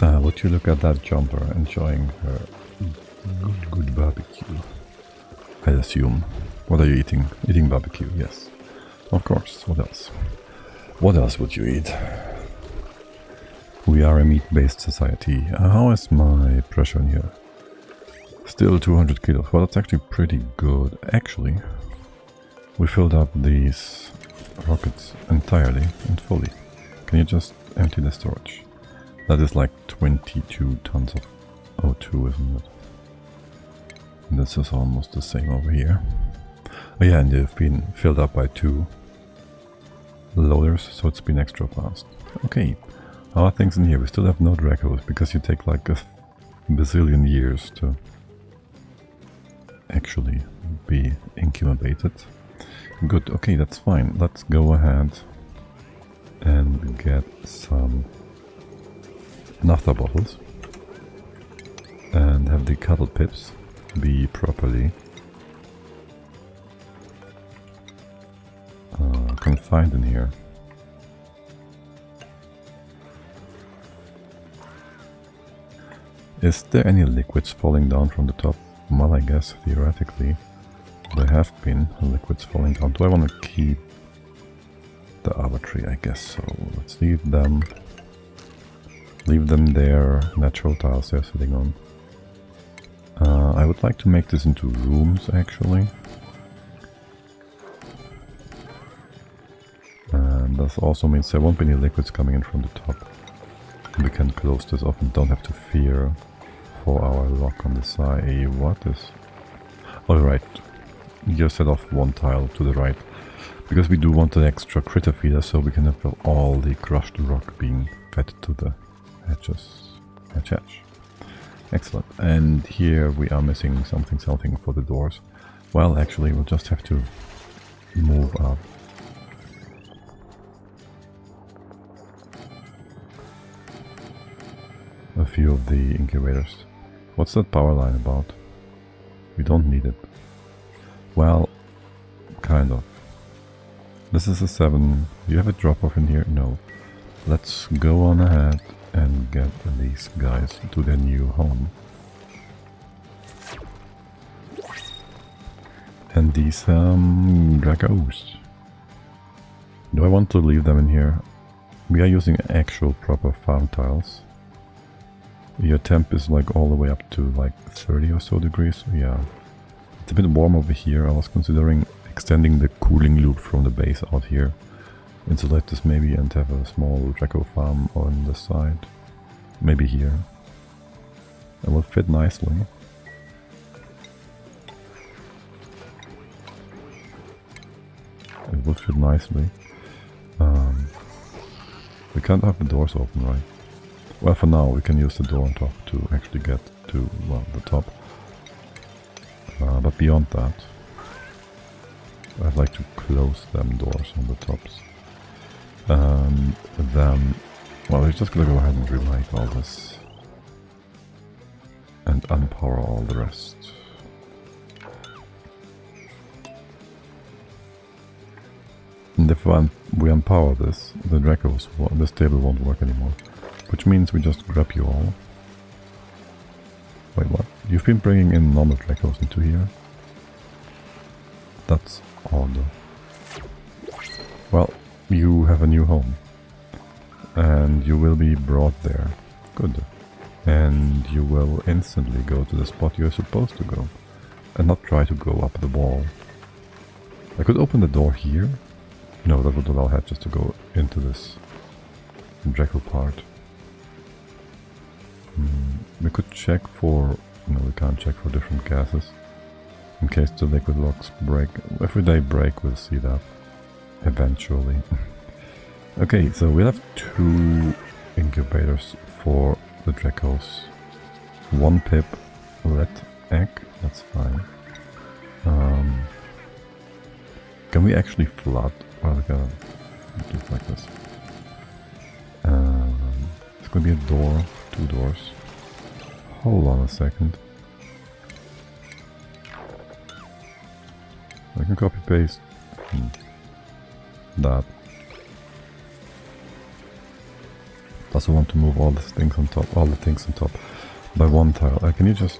Would you look at that jumper enjoying her good barbecue? I assume. What are you eating? Eating barbecue, yes. Of course, what else? What else would you eat? We are a meat-based society. How is my pressure in here? Still 200 kilos. Well, that's actually pretty good. Actually, we filled up these rockets entirely and fully. Can you just empty the storage? That is like 22 tons of O2, isn't it? And this is almost the same over here. Oh yeah, and they've been filled up by 2 loaders, so it's been extra fast. Okay, how are things in here? We still have no Dreckos, because you take like a bazillion years to actually be incubated. Good, okay, that's fine. Let's go ahead and get some naphtha bottles and have the cattle pips be properly confined in here. Is there any liquids falling down from the top? Well, I guess theoretically there have been liquids falling down. Do I want to keep the arbitrary? I guess so. Let's leave them their natural tiles they're sitting on. I would like to make this into rooms actually. And this also means there won't be any liquids coming in from the top. We can close this off and don't have to fear for our lock on the side. What is... Alright, you set off one tile to the right. Because we do want an extra critter feeder, so we can have all the crushed rock being fed to the edges. Edge. Excellent. And here we are missing something for the doors. Well, actually, we'll just have to move up. A few of the incubators. What's that power line about? We don't need it. Well, kind of. This is a 7. Do you have a drop-off in here? No. Let's go on ahead and get these guys to their new home. And these Dreckos. Do I want to leave them in here? We are using actual proper farm tiles. Your temp is like all the way up to like 30 or so degrees. Yeah. It's a bit warm over here. I was considering extending the cooling loop from the base out here. Insulate this maybe and have a small Drecko farm on the side. Maybe here. It will fit nicely. It will fit nicely. We can't have the doors open, right? Well, for now we can use the door on top to actually get to, well, the top. But beyond that, I'd like to close them doors on the tops. And then, well, we're just gonna go ahead and remake all this. And unpower all the rest. And if we unpower this, the Dreckos, this table won't work anymore. Which means we just grab you all. Wait, what? You've been bringing in normal Dreckos into here? That's odd. Well, you have a new home. And you will be brought there. Good. And you will instantly go to the spot you're supposed to go. And not try to go up the wall. I could open the door here. No, that would allow hatches to go into this Drecko part. We could check for... No, we can't check for different gases. In case the liquid locks break. If they break, we'll see that. Eventually. Okay, so we'll have 2 incubators for the Dreckos. 1 pip, red egg, that's fine. Can we actually flood? Well, we gotta do it like this. It's gonna be a door, 2 doors. Hold on a second. I can copy paste that. also want to move all the things on top, by one tile. Can you just,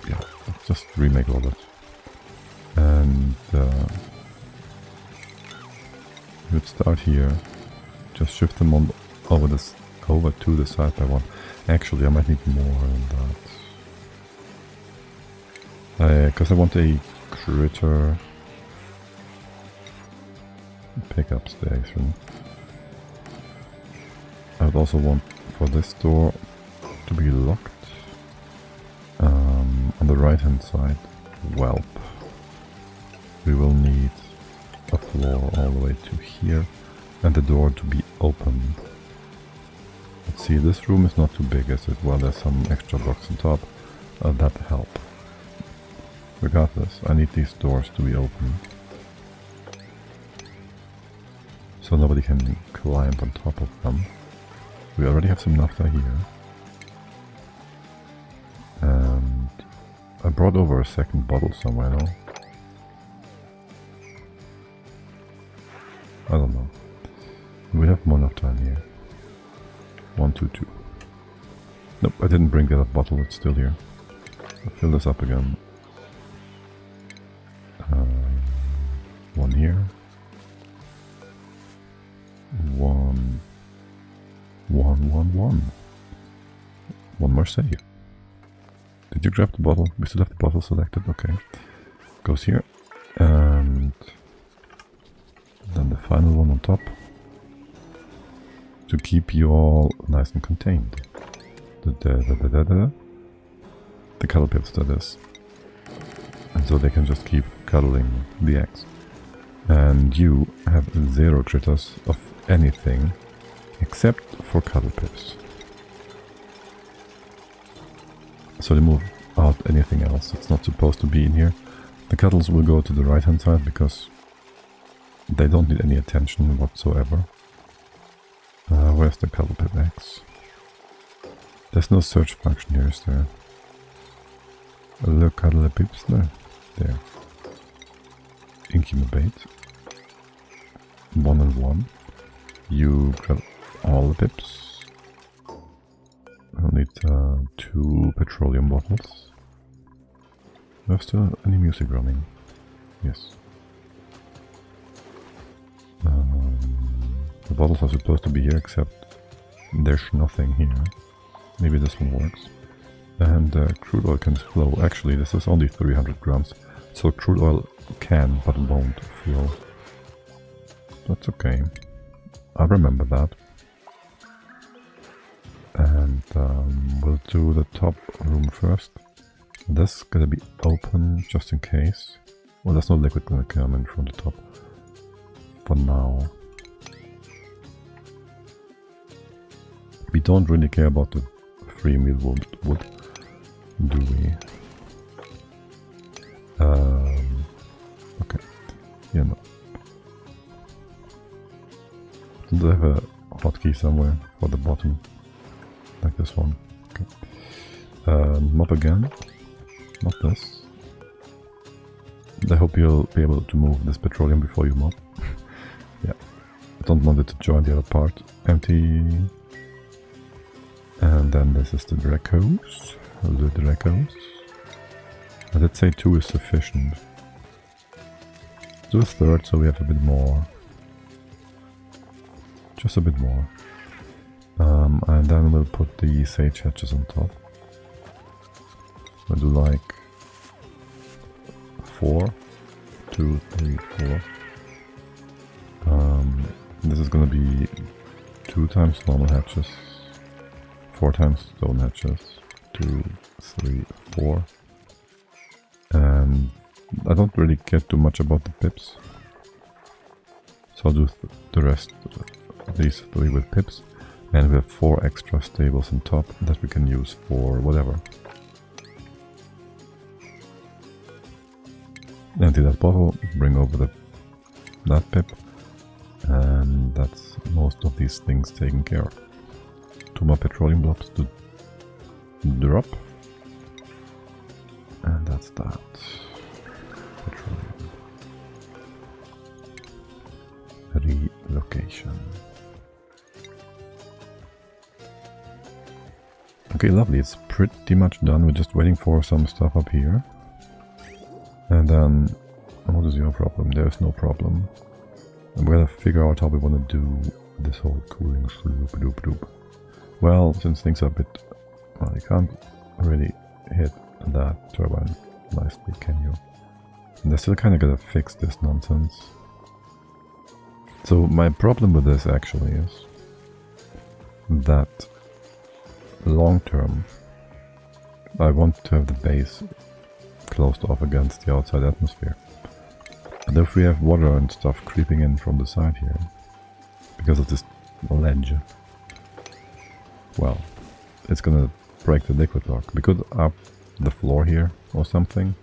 yeah, just remake all that. And you would start here, just shift them on over to the side by one. Actually, I might need more than that. Because I want a critter pickup station. I would also want for this door to be locked. On the right hand side, whelp. We will need a floor all the way to here and the door to be open. Let's see, this room is not too big, is it? Well, there's some extra blocks on top. That help. Regardless, I need these doors to be open. So nobody can climb on top of them. We already have some naphtha here. And I brought over a second bottle somewhere, no? I don't know. We have more naphtha in here. 1, 2, 2. Nope, I didn't bring the other bottle, it's still here. I'll fill this up again. One here. 1, 1, 1, 1. One more save. Did you grab the bottle? We still have the bottle selected, okay. Goes here. And then the final one on top. To keep you all nice and contained. The cuddle pips, that is. And so they can just keep cuddling the eggs. And you have 0 critters of anything except for cuddle pips. So they move out anything else that's not supposed to be in here. The cuddles will go to the right hand side because they don't need any attention whatsoever. Where's the cuddle pip eggs? There's no search function here, is there? Look, cuddle pips, no. There. Incubate. 1 and 1. You grab all the pips. I'll need 2 petroleum bottles. Do I have still any music running? Yes. The bottles are supposed to be here, except there's nothing here. Maybe this one works. And crude oil can flow. Actually, this is only 300 grams. So crude oil can, but won't flow. That's okay. I remember that. And we'll do the top room first. This is gonna be open just in case. Well, there's no liquid gonna come in from the top. For now. We don't really care about the free meal wood, do we? Okay. Yeah, no. Do I have a hotkey somewhere for the bottom? Like this one. Okay. Mop again. Not this. I hope you'll be able to move this petroleum before you mop. Yeah. I don't want it to join the other part. Empty. And then this is the Dreckos. The Dreckos. I did say 2 is sufficient. Do a third so we have a bit more. Just a bit more. And then we'll put the sage hatches on top. We'll do like 4. 2, 3, 4. This is gonna be 2 times normal hatches. 4 times stone hatches. 2, 3, 4. And I don't really care too much about the pips. So I'll do the rest of these 3 with pips. And we have 4 extra stables on top that we can use for whatever. Empty that bottle, bring over that pip. And that's most of these things taken care of. 2 more petroleum blobs to drop. And that's that. Petroleum. Relocation. Okay, lovely. It's pretty much done. We're just waiting for some stuff up here. And then, what is your problem? There's no problem. And we gotta figure out how we want to do this whole cooling sloop. Well, since things are a bit... Well, you can't really hit that turbine nicely, can you? And I still kind of gotta fix this nonsense. So my problem with this actually is that long term I want to have the base closed off against the outside atmosphere. And if we have water and stuff creeping in from the side here, because of this ledge, well, it's gonna break the liquid lock. We could up the floor here or something.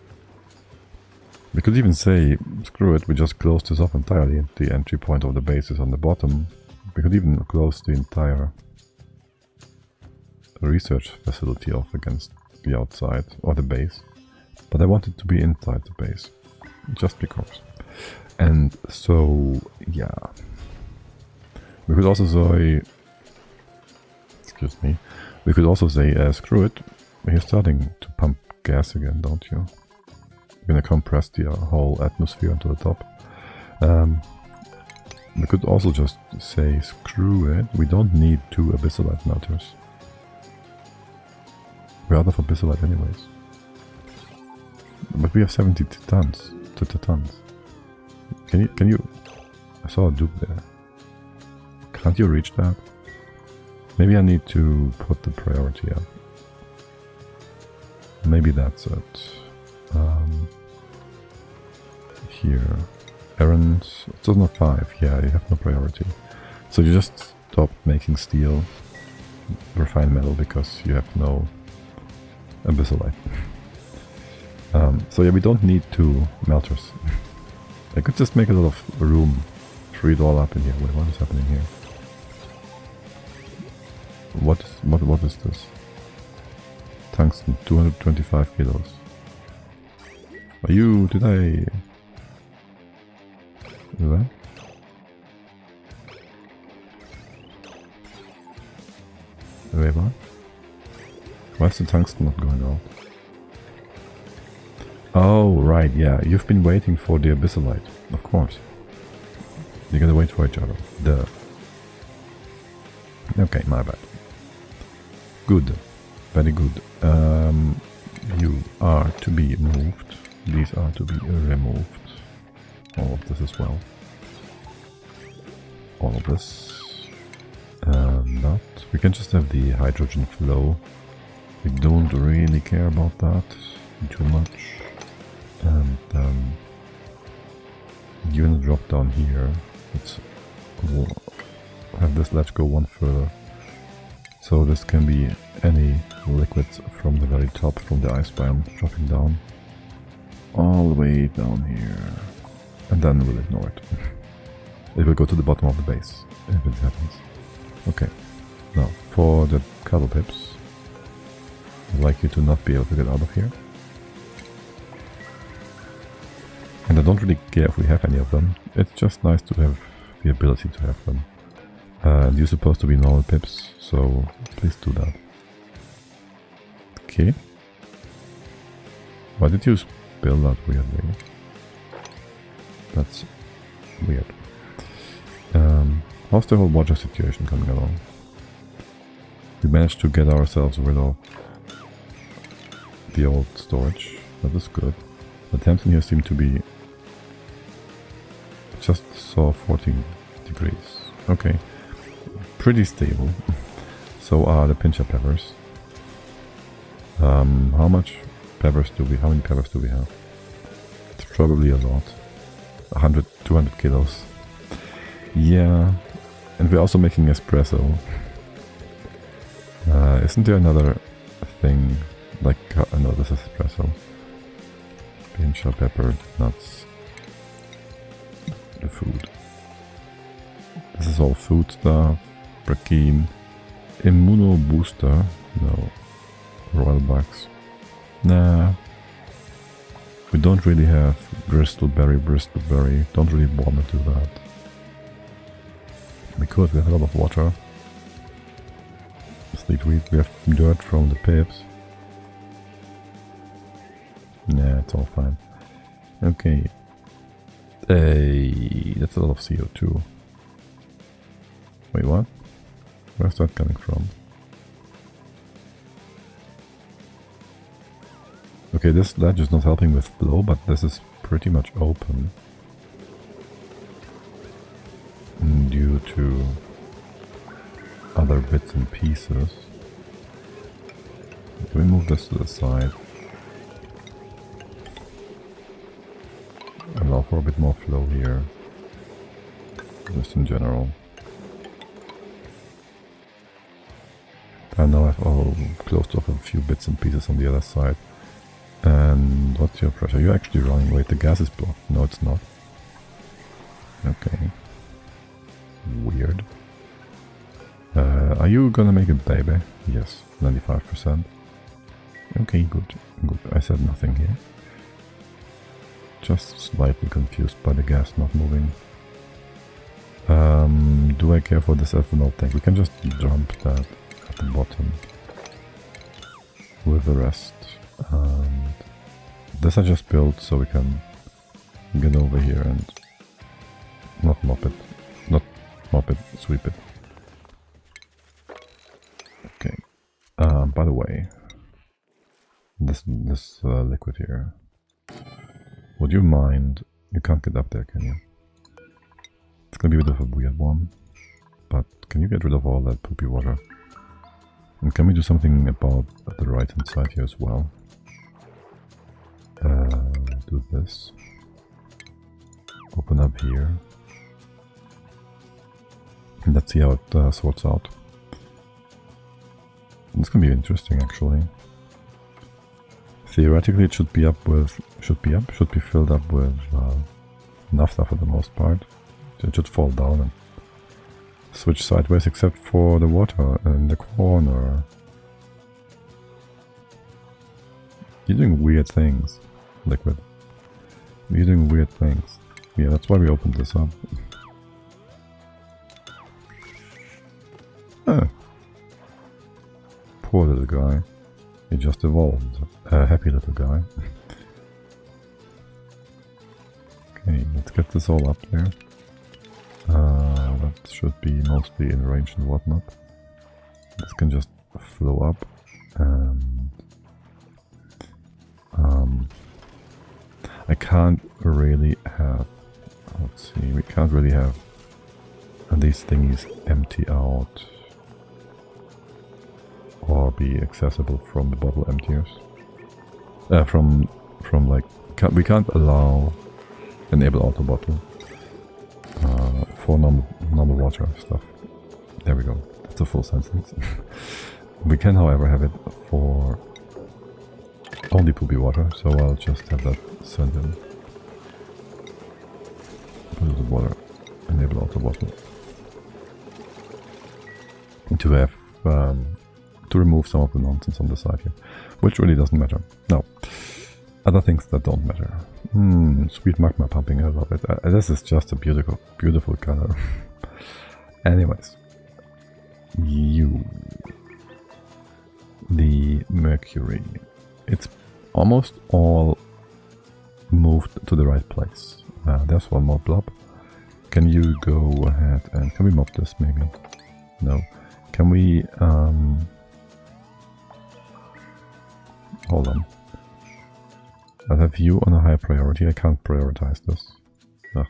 We could even say, screw it, we just close this off entirely. The entry point of the base is on the bottom. We could even close the entire research facility off against the outside, or the base. But I want it to be inside the base, just because. And so, yeah. We could also say, excuse me, we could also say, screw it, you're starting to pump gas again, don't you? You're gonna compress the whole atmosphere onto the top. We could also just say, screw it, we don't need 2 abyssalite melters. We're out of abyssalite anyways. But we have 70 tons. Can you... I saw a dupe there. Can't you reach that? Maybe I need to put the priority up. Maybe that's it. Here. Errands. It's not 5. Yeah, you have no priority. So you just stop making steel, refined metal, because you have no abyssalite. So yeah, we don't need 2 melters. I could just make a lot of room, free it all up in here. Wait, what is happening here? What is this? Tungsten, 225 kilos. Are you... did I... do that? Wait, what? Why is the tungsten not going out? Oh, right, yeah. You've been waiting for the abyssalite. Of course. You gotta wait for each other. Duh. Okay, my bad. Good. Very good. You are to be moved. These are to be removed. All of this as well. All of this. But we can just have the hydrogen flow. We don't really care about that too much. And you're gonna drop down here. Let's have this ledge go one further. So this can be any liquids from the very top, from the ice biome, dropping down. All the way down here. And then we'll ignore it. It will go to the bottom of the base, if it happens. Okay. Now, for the cattle pips, I'd like you to not be able to get out of here. And I don't really care if we have any of them. It's just nice to have the ability to have them. And you're supposed to be normal pips, so please do that. Okay. Why did you spill that weirdly? That's weird. How's the whole water situation coming along? We managed to get ourselves rid of the old storage. That is good. The temps in here seem to be... just saw 14 degrees. Okay. Pretty stable. So are the pincher peppers. How many peppers do we have? It's probably a lot. 100, 200 kilos. Yeah. And we're also making espresso. Isn't there another thing like... no, this is espresso. Pincher pepper, nuts. The food. This is all food stuff. Brackeen. Immuno booster. No. Royal bugs. Nah. We don't really have bristleberry. Don't really want to do that. Because we have a lot of water. Sleep sweet. We have dirt from the pips. Nah, it's all fine. Okay. That's a lot of CO2. Wait, what? Where's that coming from? Okay, this ledge is not helping with flow, but this is pretty much open. Due to other bits and pieces. Can we move this to the side? Allow for a bit more flow here. Just in general. And now I have closed off a few bits and pieces on the other side. And what's your pressure? You're actually running. Wait, the gas is blocked. No, it's not. Okay. Weird. Are you gonna make a baby? Yes, 95%. Okay, good. Good. I said nothing here. Just slightly confused by the gas not moving. Do I care for this ethanol tank? We can just dump that at the bottom with the rest. And this I just built so we can get over here and not mop it, sweep it. Okay. By the way, this liquid here. Would you mind? You can't get up there, can you? It's gonna be a bit of a weird one. But can you get rid of all that poopy water? And can we do something about the right hand side here as well? Do this. Open up here. And let's see how it sorts out. It's gonna be interesting, actually. Theoretically, it should be filled up with naphtha for the most part. It should fall down and switch sideways, except for the water in the corner. You're doing weird things, Liquid. You're doing weird things. Yeah, that's why we opened this up. Oh. Poor little guy. He just evolved. Happy little guy. Okay, let's get this all up there. That should be mostly in range and whatnot. This can just flow up and I can't really have, let's see, we can't really have these thingies empty out or be accessible from the bottle emptiers. From like, we can't enable auto bottle for normal water stuff. There we go. That's a full sentence. We can, however, have it for only poopy water, so I'll just have that sent in. Put the water, enable auto bottle. To have to remove some of the nonsense on the side here, which really doesn't matter. No, other things that don't matter. Sweet magma pumping, I love it. This is just a beautiful color. Anyways, the mercury, it's almost all moved to the right place. There's one more blob. Can you go ahead and can we mop this maybe? No. Can we hold on. I'll have you on a high priority. I can't prioritize this. Ugh.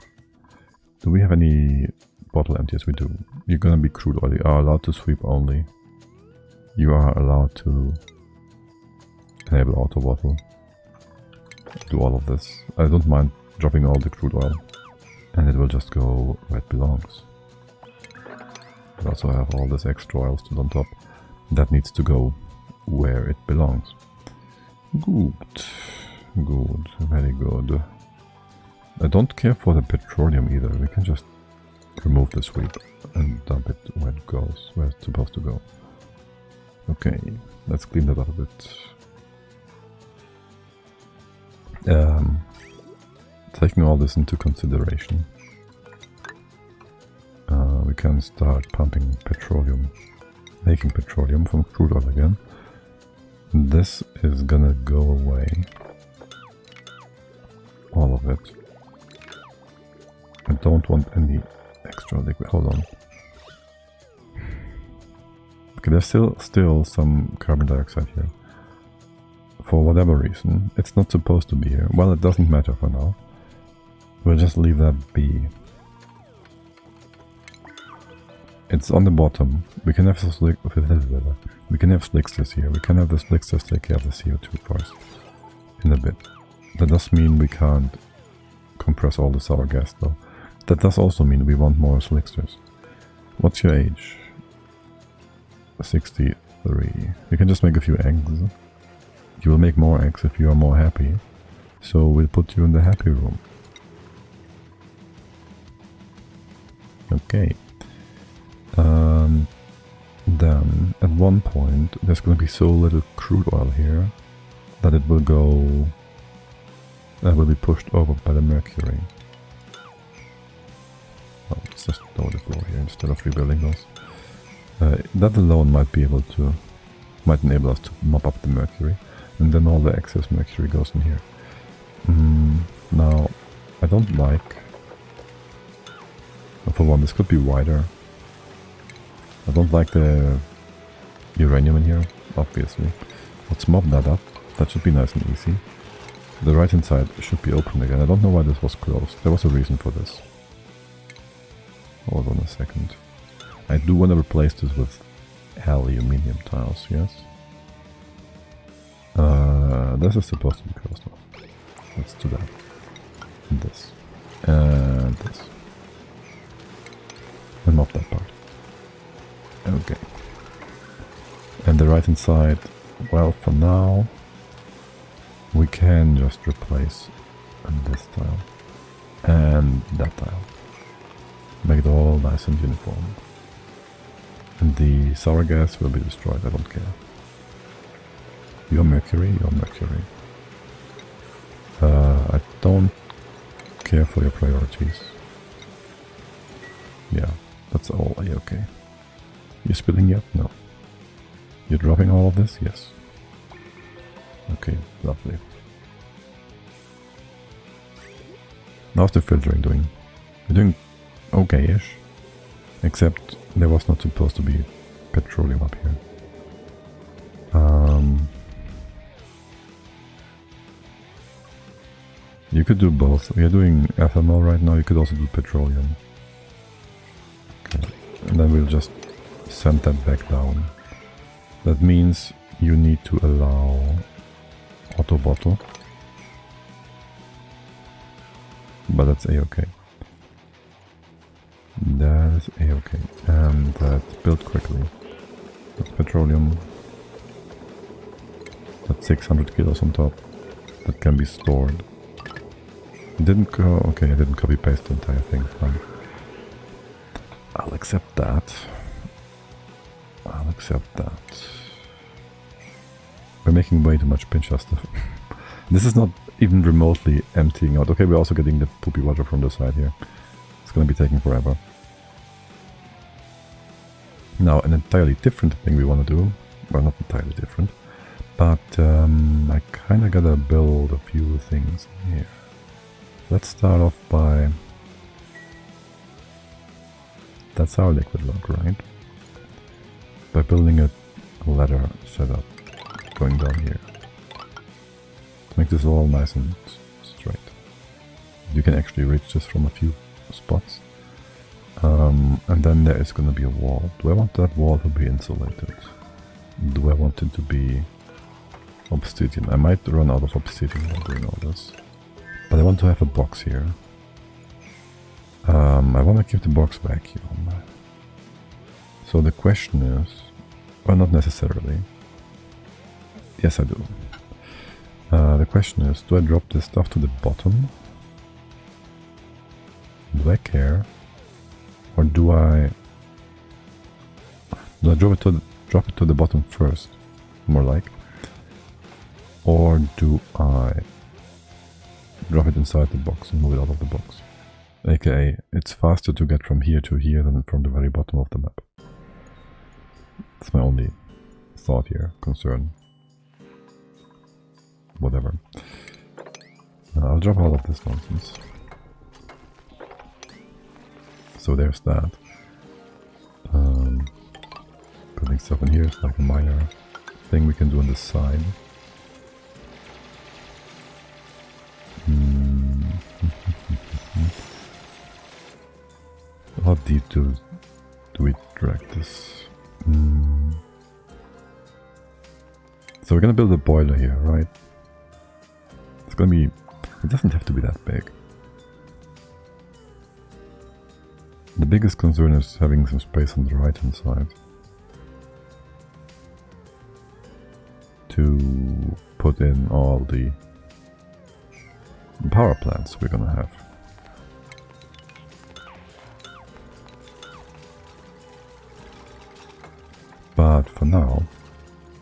Do we have any bottle empties? We do. You're gonna be crude oil. You are allowed to sweep only. You are allowed to enable auto bottle. Do all of this. I don't mind dropping all the crude oil. And it will just go where it belongs. But also I have all this extra oil still on top. That needs to go where it belongs. Good. Good. Very good. I don't care for the petroleum either. We can just remove the sweep and dump it where it goes, where it's supposed to go. Okay, let's clean that up a bit. Taking all this into consideration, we can start pumping petroleum making petroleum from crude oil again. This is gonna go away. All of it. I don't want any extra liquid. Hold on. Okay, there's still some carbon dioxide here. For whatever reason. It's not supposed to be here. Well, it doesn't matter for now. We'll just leave that be. It's on the bottom. We can have slicksters here. We can have the slicksters take care of the CO2 first. In a bit. That does mean we can't compress all the sour gas though. That does also mean we want more slicksters. What's your age? 63. You can just make a few eggs. You will make more eggs if you are more happy. So we'll put you in the happy room. Okay. Then at one point there's going to be so little crude oil here that it will go... will be pushed over by the mercury. Oh, let's just load the floor here instead of rebuilding those. That alone might enable us to mop up the mercury, and then all the excess mercury goes in here. Now, I don't like... For one, this could be wider. I don't like the uranium in here, obviously. Let's mop that up. That should be nice and easy. The right hand side should be open again. I don't know why this was closed. There was a reason for this. Hold on a second. I do want to replace this with aluminium tiles, yes? This is supposed to be closed now. Let's do that. And this. And this. And mop that part. Okay. And the right hand side, well, for now, we can just replace this tile and that tile. Make it all nice and uniform. And the sour gas will be destroyed, I don't care. Your mercury, your mercury. I don't care for your priorities. Yeah, that's all okay. You spilling yet? No. You're dropping all of this? Yes. Okay, lovely. How's the filtering doing? You're doing okay-ish. Except there was not supposed to be petroleum up here. You could do both. We are doing ethanol right now, you could also do petroleum. Okay. And then we'll just send that back down. That means you need to allow auto bottle. But that's a-okay. That is a-okay. And that's built quickly. That's petroleum. That's 600 kilos on top. That can be stored. Didn't go... Okay, I didn't copy paste the entire thing. Fine. I'll accept that. I'll accept that. We're making way too much pincha stuff. This is not even remotely emptying out. Okay, we're also getting the poopy water from the side here. It's gonna be taking forever. Now, an entirely different thing we want to do. Well, not entirely different. But I kinda gotta build a few things here. Let's start off by... That's our liquid log, right? By building a ladder setup going down here. To make this all nice and straight. You can actually reach this from a few spots. And then there is going to be a wall. Do I want that wall to be insulated? Do I want it to be obsidian? I might run out of obsidian while doing all this. But I want to have a box here. I want to keep the box vacuum. So the question is... Well, not necessarily. Yes, I do. The question is, do I drop this stuff to the bottom? Do I care? Or do I drop it to the bottom first? More like. Or do I drop it inside the box and move it out of the box? AKA, it's faster to get from here to here than from the very bottom of the map. That's my only thought here, concern. Whatever. I'll drop all of this nonsense. So there's that. Putting stuff in here is like a minor thing we can do on the side. How deep do we drag this? So we're gonna build a boiler here, right? It's gonna be... It doesn't have to be that big. The biggest concern is having some space on the right hand side to put in all the power plants we're gonna have. But for now,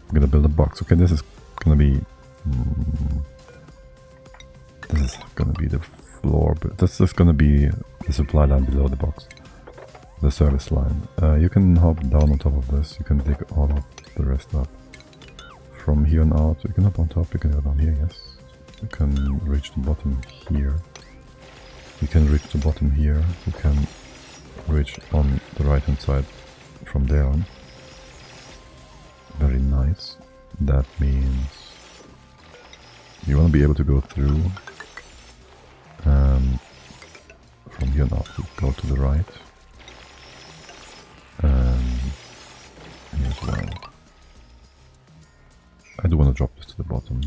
I'm gonna build a box. Okay, this is gonna be... this is gonna be the floor, but this is gonna be the supply line below the box. The service line. You can hop down on top of this, you can dig all of the rest up. From here on out, you can hop on top, you can go down here, yes. You can reach the bottom here. You can reach the bottom here, you can reach on the right hand side from there on. Very nice. That means you want to be able to go through from here on out, you go to the right. Here as well. I do want to drop this to the bottom,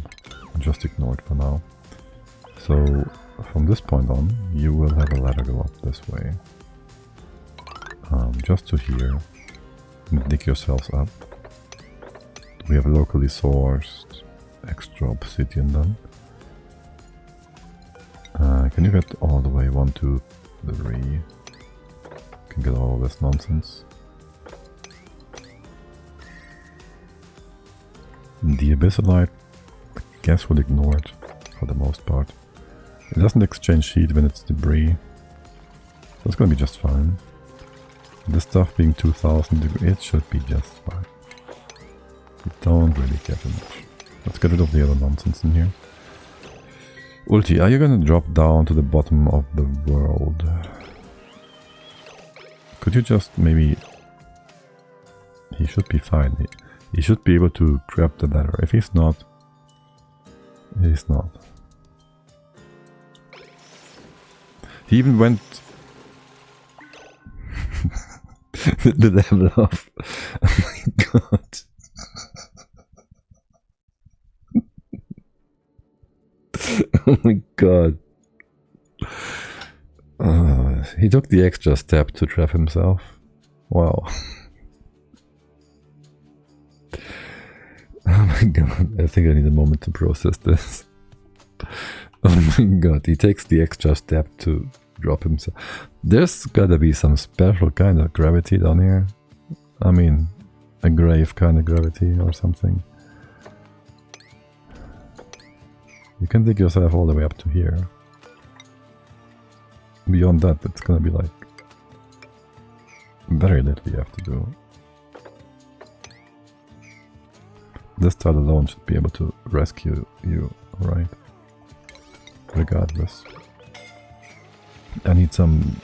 just ignore it for now. So from this point on, you will have a ladder go up this way, just to here, and dig yourselves up. We have locally sourced extra obsidian then. Can you get all the way 1, 2, 3? Can get all this nonsense. The abyssalite, I guess we'll ignore it for the most part. It doesn't exchange heat when it's debris, so it's gonna be just fine. This stuff being 2000 degrees, it should be just fine. We don't really care too much. Let's get rid of the other nonsense in here. Ulti, are you gonna drop down to the bottom of the world? Could you just maybe... He should be fine. He should be able to grab the ladder. If he's not, he's not. He even went the level of... Oh my god. Oh my god. He took the extra step to trap himself. Wow. Oh my god, I think I need a moment to process this. Oh my god, he takes the extra step to drop himself. There's gotta be some special kind of gravity down here. I mean, a grave kind of gravity or something. You can dig yourself all the way up to here. Beyond that, it's gonna be like very little you have to do. This tile alone should be able to rescue you, right? Regardless. I need some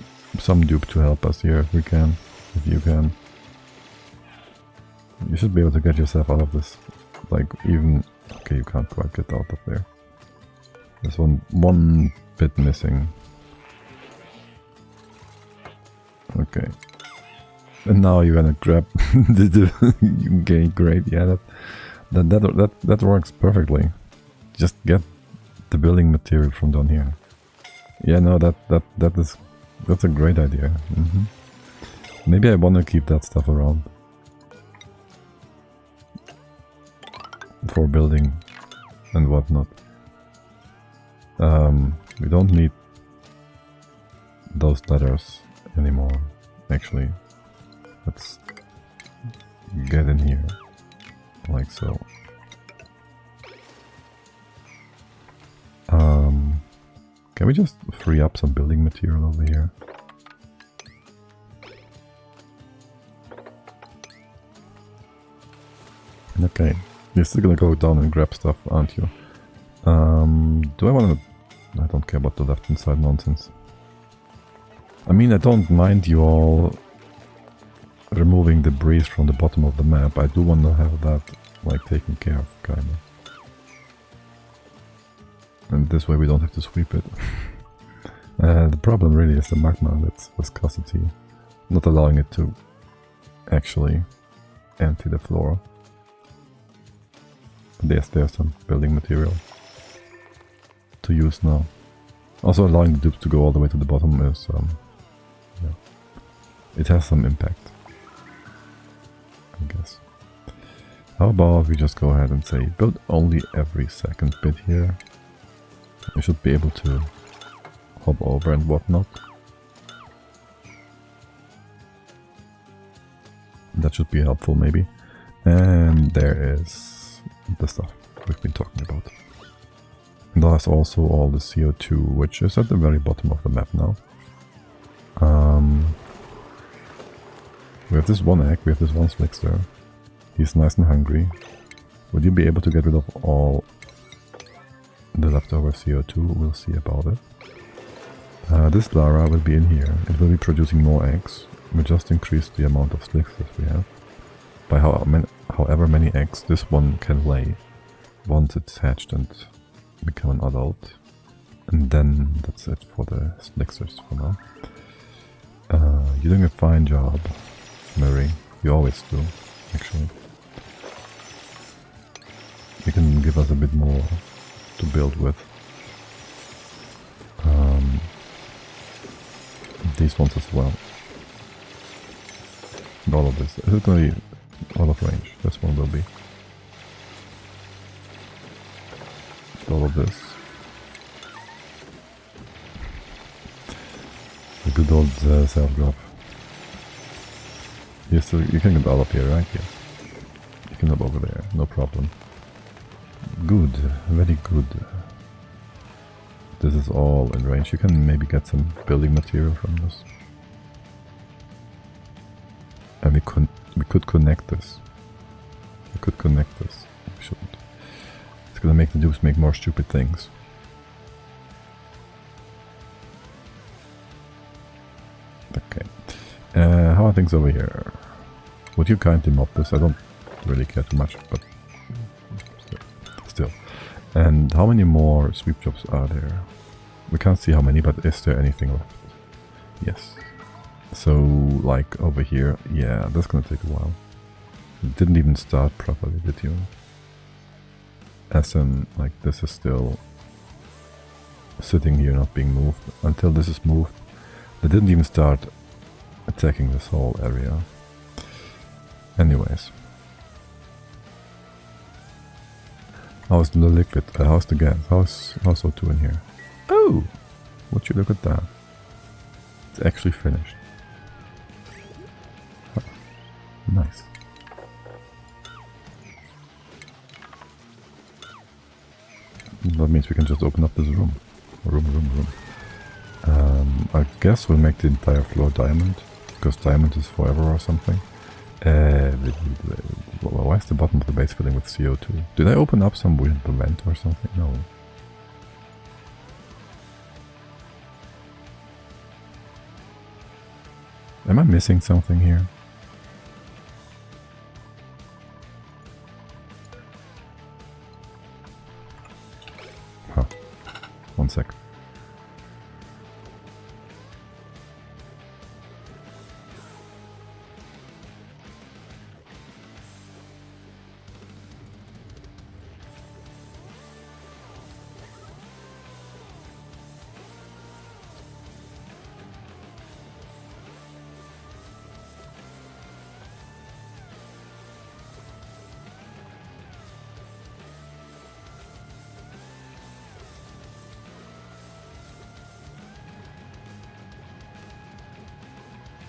dupe to help us here if we can, if you can. You should be able to get yourself out of this. Like even... Okay, you can't quite get out of there. There's one bit missing. Okay. And now you're gonna grab the okay, great, yeah, that works perfectly. Just get the building material from down here. Yeah, no, that's a great idea. Maybe I wanna keep that stuff around for building and whatnot. We don't need those ladders anymore, actually. Let's get in here, like so. Can we just free up some building material over here? Okay. You're still gonna go down and grab stuff, aren't you? Do I wanna... I don't care about the left-hand side nonsense. I mean, I don't mind you all removing debris from the bottom of the map. I do want to have that, like, taken care of, kind of. And this way we don't have to sweep it. The problem really is the magma, that's viscosity. Not allowing it to actually empty the floor. There's some building material to use now. Also allowing the dupes to go all the way to the bottom is, yeah, it has some impact, I guess. How about we just go ahead and say build only every second bit here. We should be able to hop over and whatnot. That should be helpful maybe. And there is the stuff we've been talking about. And there's also all the CO2, which is at the very bottom of the map now. We have this one egg, we have this one slickster. He's nice and hungry. Would you be able to get rid of all the leftover CO2? We'll see about it. This Lara will be in here. It will be producing more eggs. We just increased the amount of slicksters we have by however many eggs this one can lay once it's hatched and become an adult. And then that's it for the slicksters for now. You're doing a fine job, Mary. You always do, actually. You can give us a bit more to build with. These ones as well. And all of this. Is it going to be out of range? This one will be. All of this. The good old self-drop. You can get all up here, right? Yes. You can hop over there, no problem. Good, very good. This is all in range. You can maybe get some building material from this. And we could connect this. We could connect this. We shouldn't. It's gonna make the dupes make more stupid things. Okay. How are things over here? Would you kindly mop this? I don't really care too much, but still. And how many more sweep jobs are there? We can't see how many, but is there anything left? Yes. So, like over here, yeah, that's gonna take a while. It didn't even start properly, did you? As in, like, this is still sitting here, not being moved. Until this is moved, they didn't even start attacking this whole area. Anyways. How's the liquid? How's the gas? How's O2 in here? Oh! Would you look at that? It's actually finished. Huh. Nice. That means we can just open up this room. Room. I guess we'll make the entire floor diamond, because diamond is forever or something. Why is the bottom of the base filling with CO2? Did I open up some weird vent or something? No. Am I missing something here? Huh. 1 sec.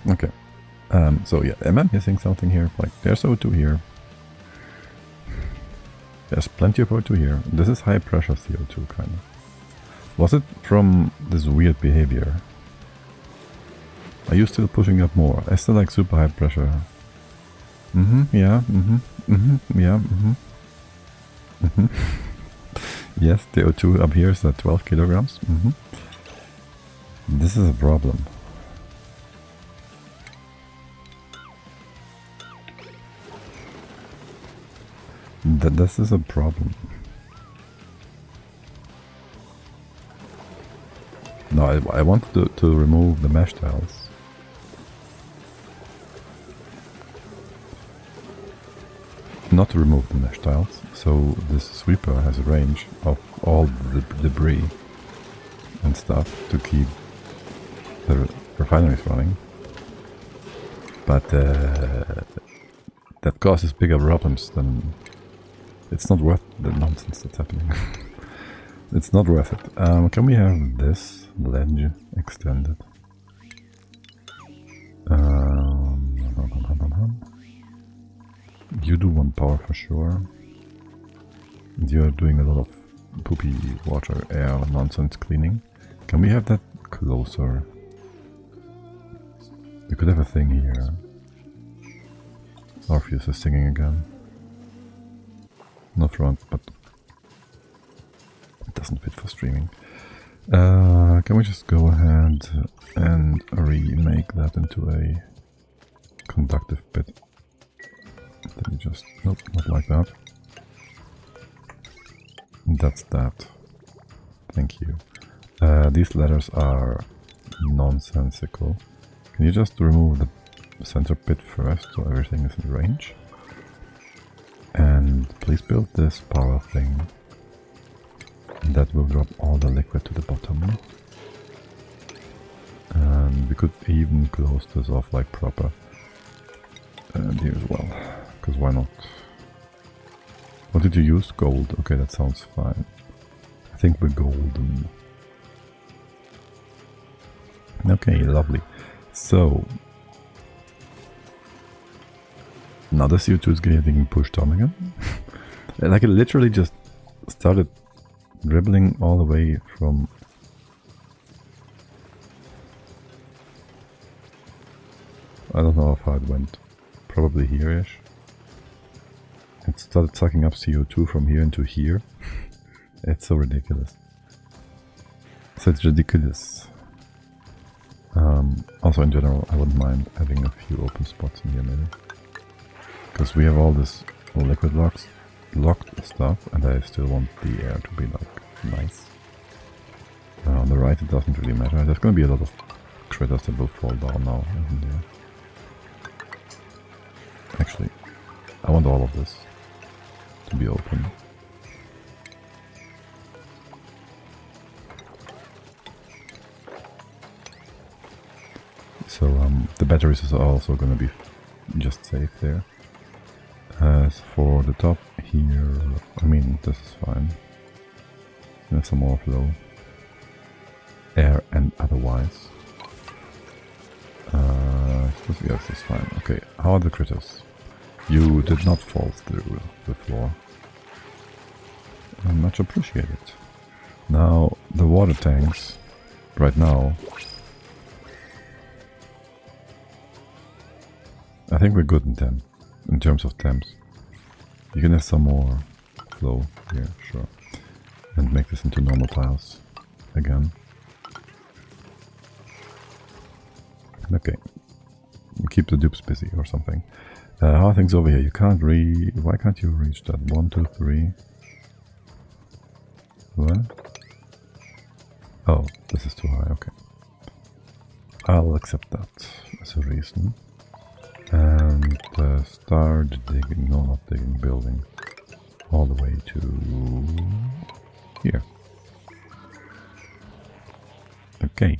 Okay. So yeah, am I missing something here? Like, there's O2 here. There's plenty of O2 here. This is high pressure CO2, kind of. Was it from this weird behavior? Are you still pushing up more? I still like super high pressure. Yeah, yeah, Yes, the O2 up here is at 12 kilograms. This is a problem. This is a problem. No, I wanted to remove the mesh tiles. Not to remove the mesh tiles, so this sweeper has a range of all the debris and stuff to keep the refineries running. But that causes bigger problems than... It's not worth the nonsense that's happening. It's not worth it. Can we have this ledge extended? You do 1 power for sure. And you're doing a lot of poopy water, air, nonsense cleaning. Can we have that closer? We could have a thing here. Orpheus is singing again. Not wrong, but it doesn't fit for streaming. Can we just go ahead and remake that into a conductive bit? Let me just... Nope, not like that. That's that. Thank you. These letters are nonsensical. Can you just remove the center bit first so everything is in range? And please build this power thing. That will drop all the liquid to the bottom. And we could even close this off like proper. And here as well, because why not? What did you use? Gold. Okay, that sounds fine. I think we're golden. Okay, lovely. So now the CO2 is getting pushed on again. Like it literally just started dribbling all the way from... I don't know how it went. Probably here-ish. It started sucking up CO2 from here into here. It's so ridiculous. So it's ridiculous. Also in general, I wouldn't mind having a few open spots in here maybe. Because we have all this liquid locked stuff, and I still want the air to be like nice. On the right it doesn't really matter. There's gonna be a lot of critters that will fall down now, isn't there? Actually, I want all of this to be open. So the batteries are also gonna be just safe there. As for the top here, I mean, this is fine. There's some more flow. Air and otherwise. Yes, it's fine. Okay, how are the critters? You did not fall through the floor. Much appreciated. Now, the water tanks, right now, I think we're good in temp. In terms of temps. You can have some more flow here, sure. And make this into normal tiles again. Okay. Keep the dupes busy or something. How are things over here? You can't why can't you reach that? 1, 2, 3. What? Oh, this is too high, okay. I'll accept that as a reason. And start digging, no, not digging, building all the way to here. Okay.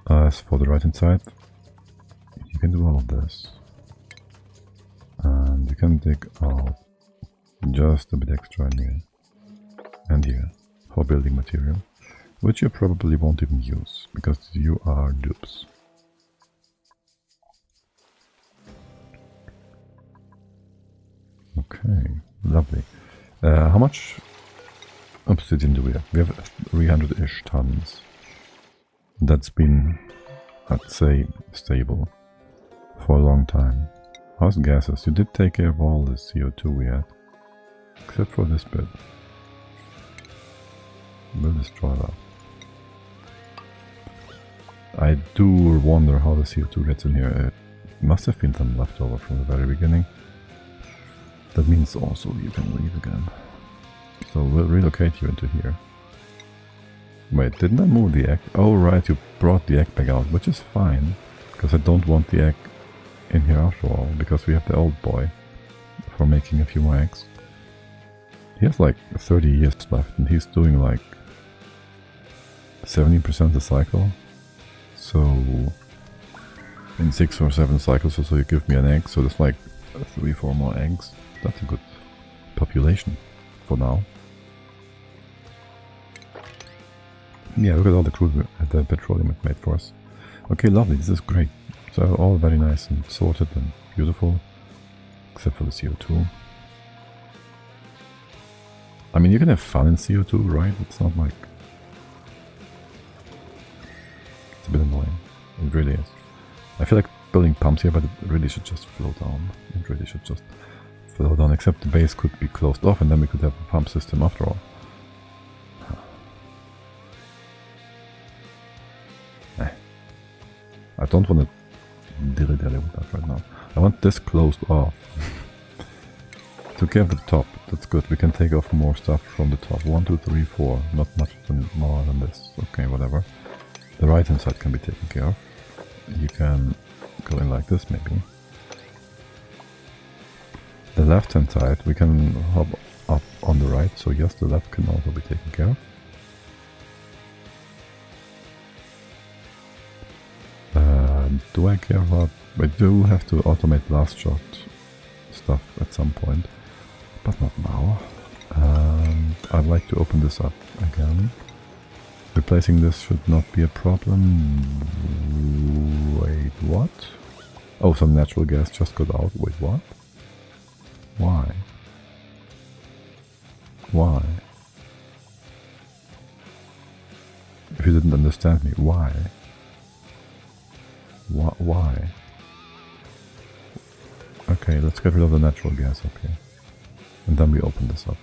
As for the right hand side, you can do all of this. And you can dig out just a bit extra in here and here for building material, which you probably won't even use because you are dupes. Okay, lovely. How much obsidian do we have? We have 300-ish tons. That's been, I'd say, stable for a long time. How's gases? You did take care of all the CO2 we had. Except for this bit. We'll destroy that. I do wonder how the CO2 gets in here. It must have been some leftover from the very beginning. That means also you can leave again. So we'll relocate you into here. Wait, didn't I move the egg? Oh right, you brought the egg back out, which is fine. Because I don't want the egg in here after all, because we have the old boy for making a few more eggs. He has like 30 years left and he's doing like 70% the cycle. So in 6 or 7 cycles or so you give me an egg, so there's like 3-4 more eggs. That's a good population for now. Yeah, look at all the crude the petroleum it made for us. Okay, lovely, this is great. So all very nice and sorted and beautiful, except for the CO2. I mean, you can have fun in CO2, right? It's not like... It's a bit annoying. It really is. I feel like building pumps here, but it really should just flow down. It really should just flow down, except the base could be closed off and then we could have a pump system after all. I don't want to dilly-dally with that right now. I want this closed off. Took care of the top, that's good. We can take off more stuff from the top. 1, 2, 3, 4. Not much more than this. Okay, whatever. The right hand side can be taken care of. You can go in like this maybe. The left hand side we can hop up on the right, so yes, the left can also be taken care of. Do I care about... I do have to automate last shot stuff at some point, but not now. I'd like to open this up again. Replacing this should not be a problem. Wait, what? Oh, some natural gas just got out. Wait, what? Why? Why? If you didn't understand me, why? Why? Okay, let's get rid of the natural gas up here. And then we open this up.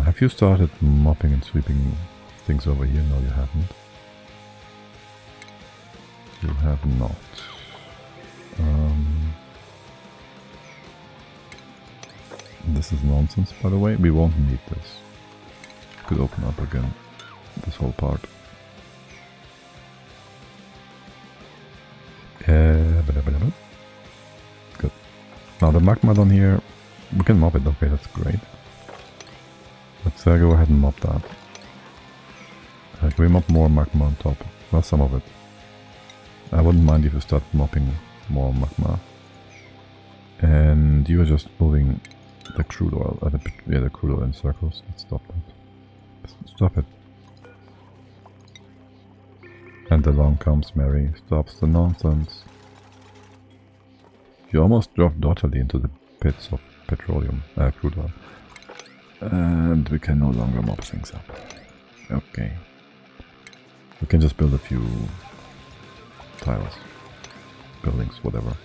Have you started mopping and sweeping things over here? No, you haven't. You have not. This is nonsense, by the way. We won't need this. Could open up again this whole part. Good. Now the magma down here, we can mop it. Okay, that's great. Let's go ahead and mop that. Can we mop more magma on top? Well, some of it. I wouldn't mind if you start mopping more magma. And you are just moving the crude oil, the crude oil in circles. Let's stop that. Stop it. And along comes Mary, stops the nonsense. You almost dropped totally into the pits of petroleum, crude oil. And we can no longer mop things up. Okay. We can just build a few tiles, buildings, whatever.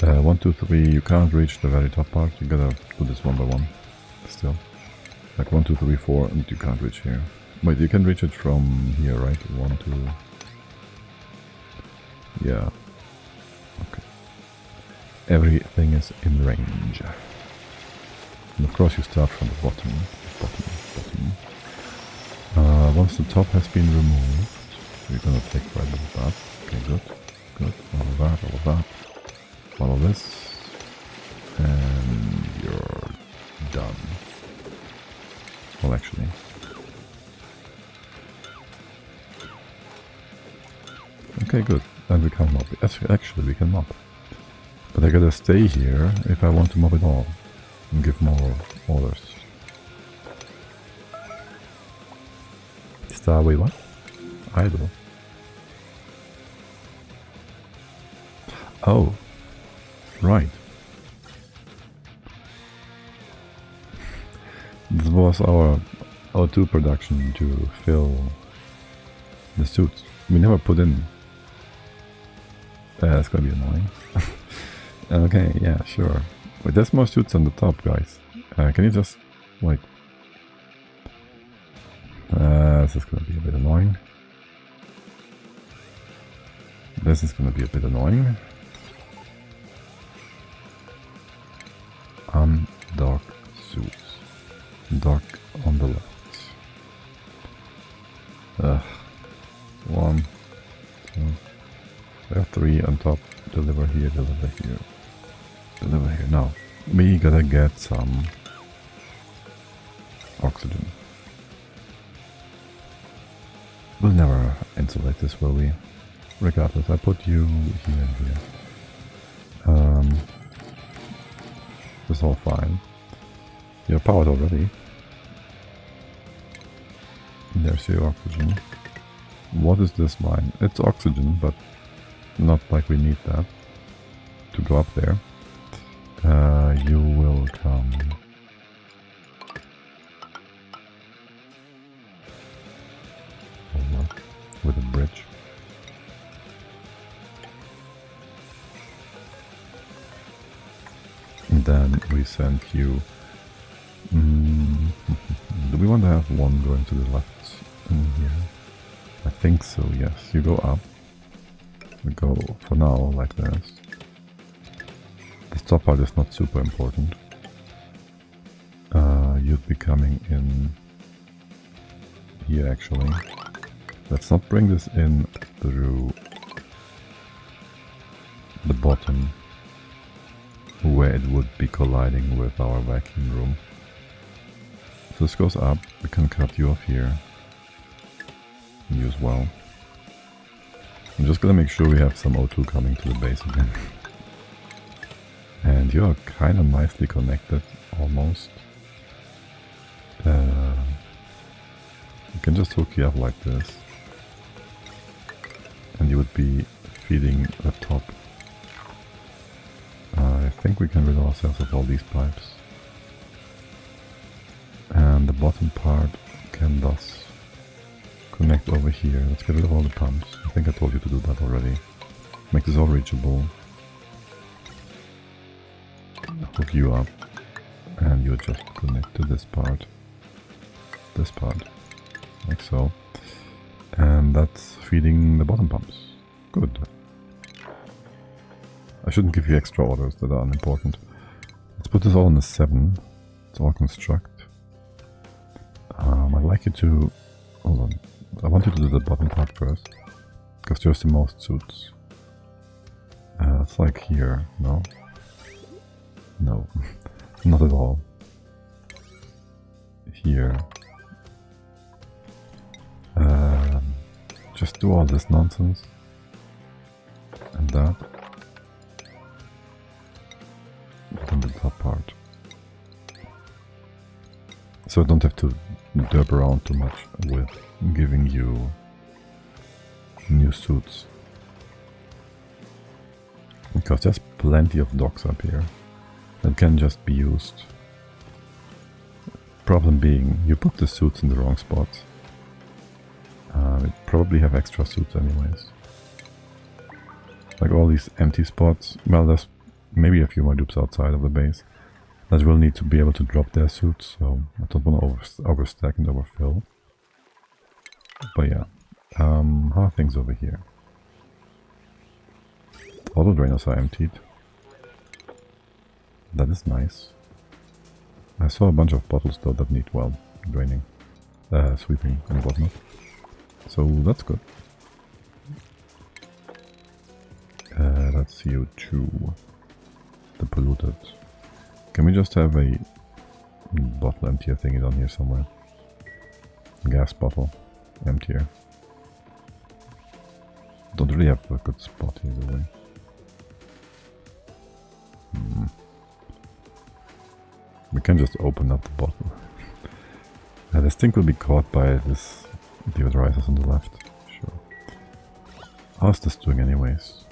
1, 2, 3, you can't reach the very top part, you gotta do this one by one, still. Like 1, 2, 3, 4, and you can't reach here. Wait, you can reach it from here, right? 1, 2... Yeah. Okay. Everything is in range. And of course you start from the bottom. Once the top has been removed, we're gonna take right of that. Okay, good. Good. All of that. All of this. And you're done. Well, actually... Okay, good. And we can mop it. Actually, we can mop. But I gotta stay here if I want to mop it all. And give more orders. Wait, what? Idle. Oh. Right. This was our O2 production to fill the suits. We never put in That's gonna be annoying. Okay, yeah, sure. Wait, there's more suits on the top, guys. Can you just... wait. This is gonna be a bit annoying. This is gonna be a bit annoying. Dark suits. Dark on the left. 1, 2. There are 3 on top. Deliver here, deliver here. Deliver here. Now, we gotta get some oxygen. We'll never insulate this, will we? Regardless, I put you here and here. This is all fine. You're powered already. There's your oxygen. What is this line? It's oxygen, but not like we need that to go up there. You will come over with a bridge. And then we send you... do we want to have one going to the left in here? I think so, yes. You go up. We go, for now, like this. This top part is not super important. You'd be coming in here, actually. Let's not bring this in through the bottom, where it would be colliding with our vacuum room. So this goes up, we can cut you off here. You as well. I'm just gonna make sure we have some O2 coming to the base again. And you're kind of nicely connected, almost. We can just hook you up like this. And you would be feeding the top. I think we can rid ourselves of all these pipes. And the bottom part can thus connect over here. Let's get rid of all the pumps. I think I told you to do that already. Make this all reachable. Hook you up. And you just connect to this part. This part. Like so. And that's feeding the bottom pumps. Good. I shouldn't give you extra orders that are unimportant. Let's put this all on a 7. It's all construct. I'd like you to... hold on. I want you to do the bottom part first. Because there's the most suits. It's like here, no? No. Not at all. Here. Just do all this nonsense. And that. On the top part. So I don't have to derp around too much with giving you new suits. Because there's plenty of docks up here that can just be used. Problem being, you put the suits in the wrong spots. We probably have extra suits anyways. Like all these empty spots, well, there's maybe a few more dupes outside of the base that will need to be able to drop their suits, so I don't want to overstack and overfill. But yeah, how are things over here? The auto drainers are emptied. That is nice. I saw a bunch of bottles though that need, well, draining, sweeping and whatnot. So that's good. That's CO2. The polluted. Can we just have a bottle emptier thingy down here somewhere? Gas bottle emptier. Don't really have a good spot here, do we? We can just open up the bottle. This thing will be caught by this deodorizers on the left. Sure. How's this doing anyways?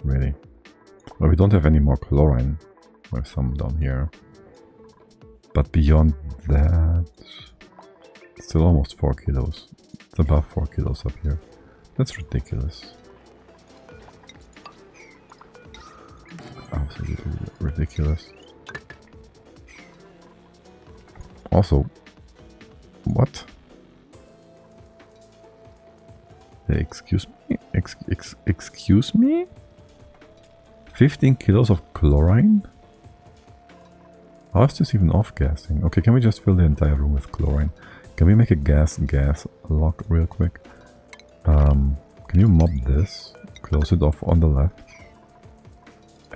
Really? Well, we don't have any more chlorine. There's some down here. But beyond that, still almost 4 kilos. It's above 4 kilos up here. That's ridiculous. Absolutely ridiculous. Also, what? Excuse me? Excuse me? 15 kilos of chlorine? How is this even off-gassing? Okay, can we just fill the entire room with chlorine? Can we make a gas lock real quick? Can you mop this? Close it off on the left.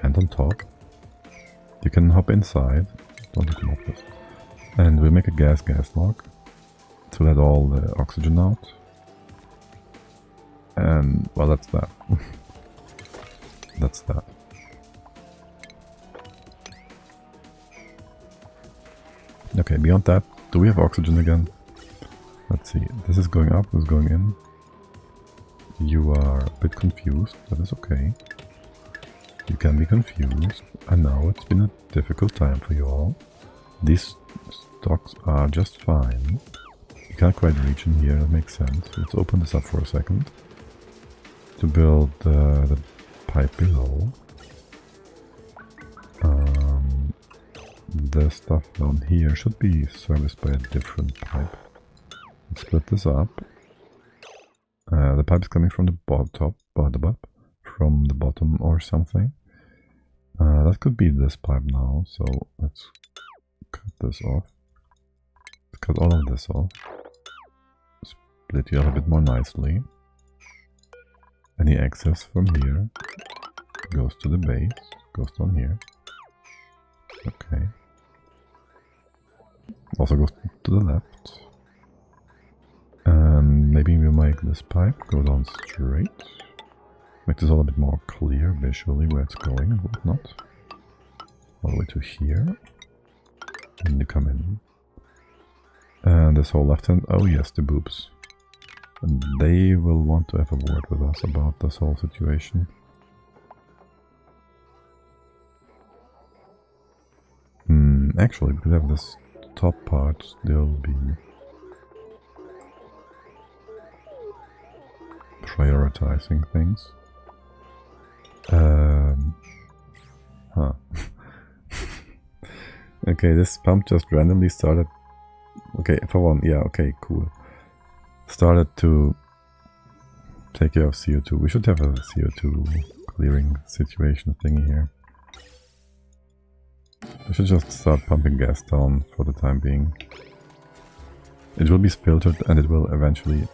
And on top. You can hop inside. Don't need to mop this. And we make a gas lock to let all the oxygen out. And, well, that's that. That's that. Okay, beyond that, do we have oxygen again? Let's see. This is going up, this is going in. You are a bit confused, that is okay. You can be confused. I know it's been a difficult time for you all. These stocks are just fine. You can't quite reach in here, that makes sense. Let's open this up for a second. To build the pipe below. The stuff down here should be serviced by a different pipe. Let's split this up. The pipe is coming from the bottom, from the bottom or something. That could be this pipe now, so let's cut this off. Let's cut all of this off. Split you up a bit more nicely. Any excess from here goes to the base, goes down here. Okay. Also goes to the left. And maybe we make this pipe go down straight. Make this all a bit more clear visually where it's going and whatnot. All the way to here. And you come in. And this whole left hand, oh yes, the boobs. And they will want to have a word with us about this whole situation. Actually, we could have this top part still be prioritizing things. Huh. Okay, this pump just randomly started. Okay, for one, yeah, okay, cool. Started to take care of CO2. We should have a CO2 clearing situation thingy here. We should just start pumping gas down for the time being. It will be filtered and it will eventually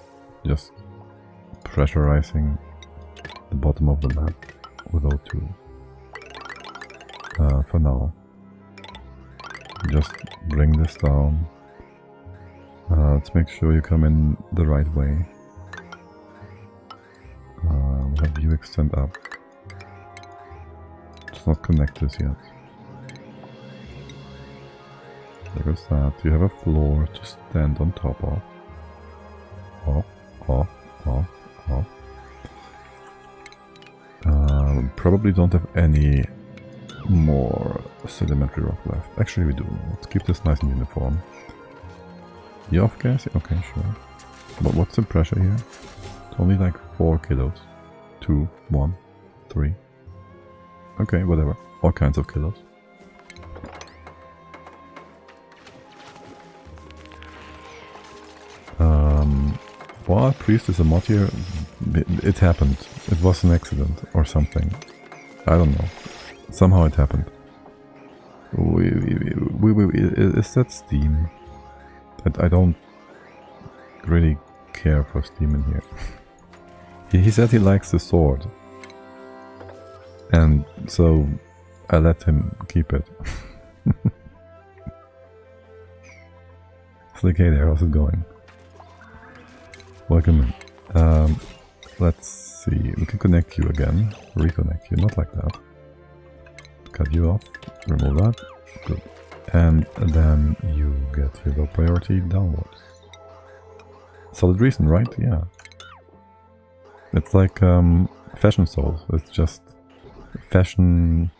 just pressurizing the bottom of the map with O2. For now. Just bring this down. Let's make sure you come in the right way. Have you extend up. Let's not connect this yet. There goes that. You have a floor to stand on top of. Off. Probably don't have any more sedimentary rock left. Actually we do. Let's keep this nice and uniform. You off gas? Okay, sure. But what's the pressure here? It's only like 4 kilos. 2, 1, 3. Okay, whatever. All kinds of kilos. While Priest is a mod here, it happened. It was an accident or something. I don't know. Somehow it happened. Is that Steam? I don't really care for Steam in here. He said he likes the sword. And so I let him keep it. It's like, hey there, how's it going? Welcome in. Let's see, we can connect you again. Reconnect you, not like that. Cut you off, remove that. Good. And then you get your low priority downwards. Solid reason, right? Yeah. It's like fashion souls. It's just fashion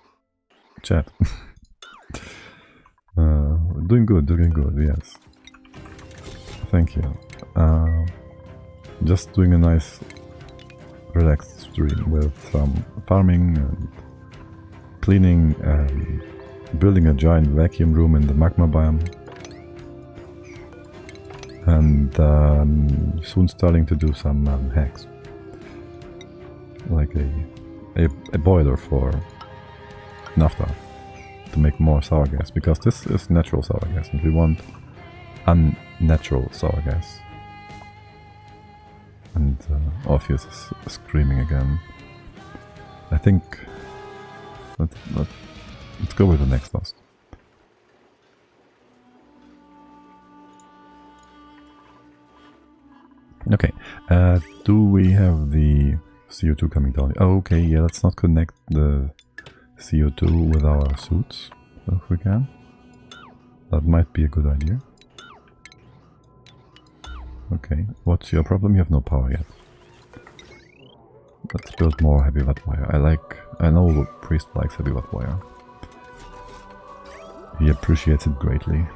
chat. Doing good, yes. Thank you. Just doing a nice relaxed stream with some farming and cleaning and building a giant vacuum room in the magma biome. And soon starting to do some hacks. Like a boiler for naphtha to make more sour gas, because this is natural sour gas and we want unnatural sour gas. And Orpheus is screaming again. I think let's go with the next lost. Okay, do we have the CO2 coming down? Oh, okay, yeah, let's not connect the CO2 with our suits, if we can. That might be a good idea. Okay, what's your problem? You have no power yet. Let's build more heavy wet wire. I know Priest likes heavy wet wire. He appreciates it greatly.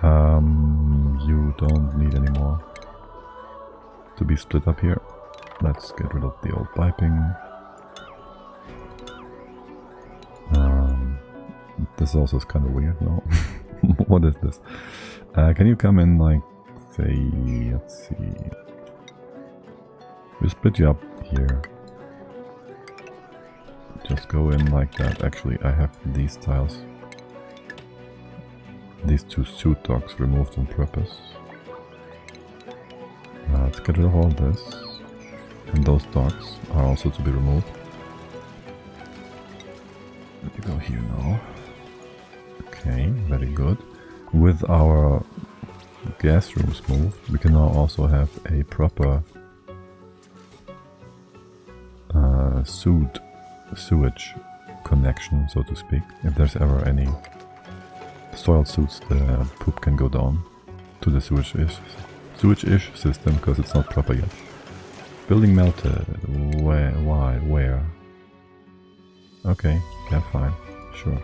You don't need any more to be split up here. Let's get rid of the old piping. This also is kind of weird, no? What is this? Can you come in, like, say, let's see. We'll split you up here. Just go in like that. Actually, I have these tiles. These two suit dogs removed on purpose. Let's get rid of all this. And those dogs are also to be removed. Let me go here now. Okay, very good. With our gas rooms moved, we can now also have a proper sewage connection, so to speak. If there's ever any soiled suits, the poop can go down to the sewage-ish system, because it's not proper yet. Building melted. Where? Why? Where? Okay, yeah, fine. Sure.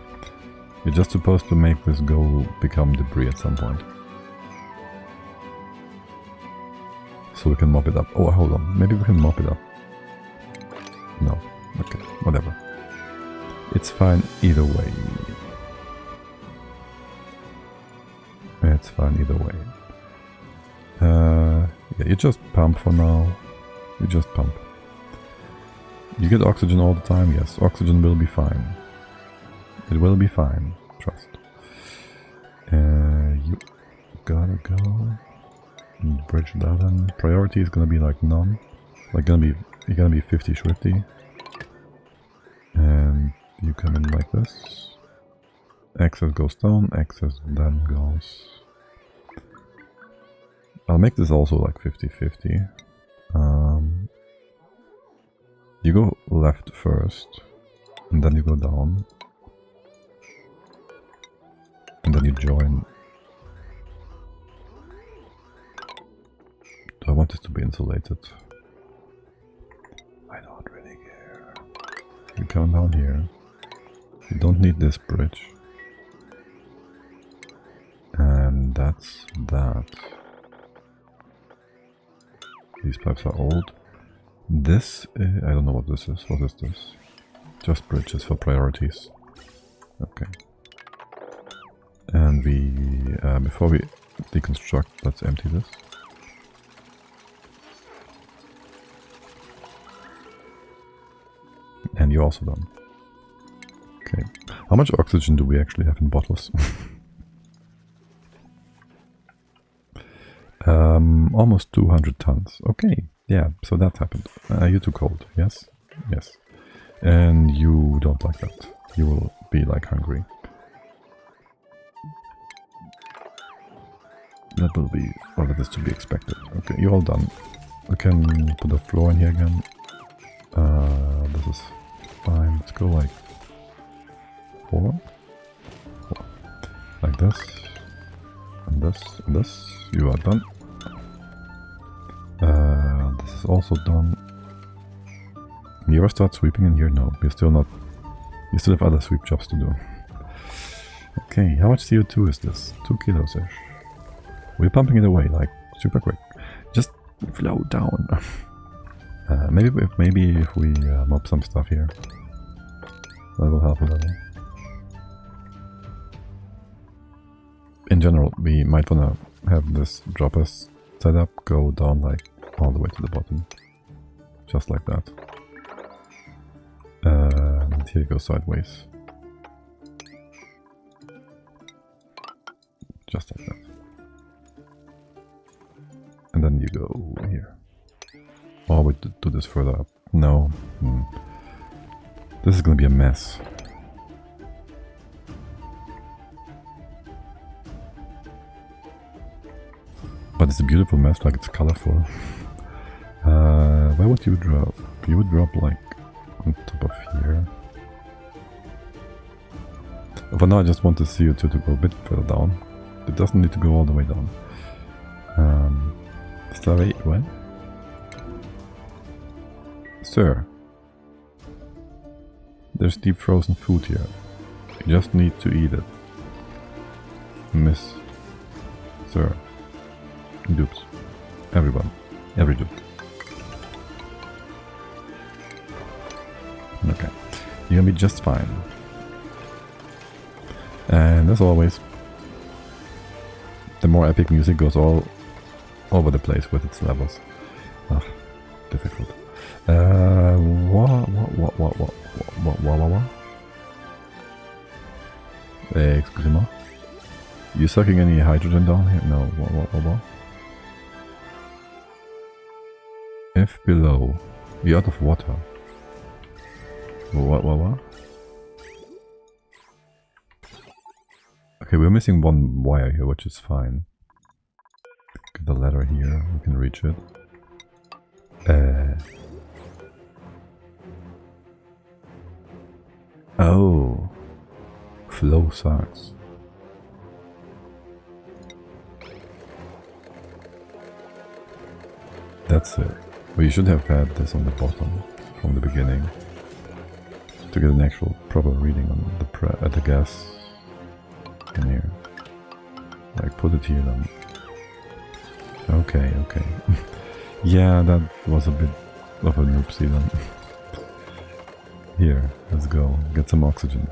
You're just supposed to make this go become debris at some point. So we can mop it up. Oh, hold on. Maybe we can mop it up. No. Okay, whatever. It's fine either way. It's fine either way. Yeah, you just pump for now. You just pump. You get oxygen all the time? Yes, oxygen will be fine. It will be fine. Trust. You gotta go. And bridge that in. Priority is gonna be like none. Like you're gonna be 50-50. And you come in like this. Access goes down, access then goes. I'll make this also like 50-50. You go left first, and then you go down, and then you join. Do I want this to be insulated? I don't really care. You come down here. You don't need this bridge. And that's that. These pipes are old. This, I don't know what this is. What is this? Just bridges for priorities. Okay. And we, before we deconstruct, let's empty this. And you're also done. Okay. How much oxygen do we actually have in bottles? Almost 200 tons. Okay, yeah, so that happened. You're too cold, yes? Yes. And you don't like that. You will be like hungry. That will be, well, that is to be expected. Okay, you're all done. We can put a floor in here again. This is fine. Let's go like 4. Like this. And this, and this. You are done. This is also done. You ever start sweeping in here? No, you're still not. You still have other sweep jobs to do. Okay, how much CO2 is this? 2 kilos-ish. We're pumping it away like super quick. Just flow down. Maybe if we mob some stuff here, that will help a little. In general, we might wanna have this droppers setup go down like all the way to the bottom, just like that. And here you go sideways, just like that. And then you go here. Or we do this further up. No. This is gonna be a mess. But it's a beautiful mess, like it's colorful. Where would you drop? You would drop like on top of here. For now I just want the CO2 to go a bit further down. It doesn't need to go all the way down. Starry, what? Sir, there's deep frozen food here. You just need to eat it. Miss. Sir. Dupes. Everyone. Every dupe. Okay. You're gonna be just fine. And as always, the more epic music goes all over the place with its levels. Ah, difficult. What? Excusez-moi. You sucking any hydrogen down here? No. What? If below. You're out of water. What? Okay, we're missing one wire here, which is fine. Get the ladder here, we can reach it. Oh. Flow sucks. That's it. We should have had this on the bottom from the beginning to get an actual proper reading on the gas in here. Like put it here then. Okay. Yeah, that was a bit of a noopsie then. Here, let's go. Get some oxygen.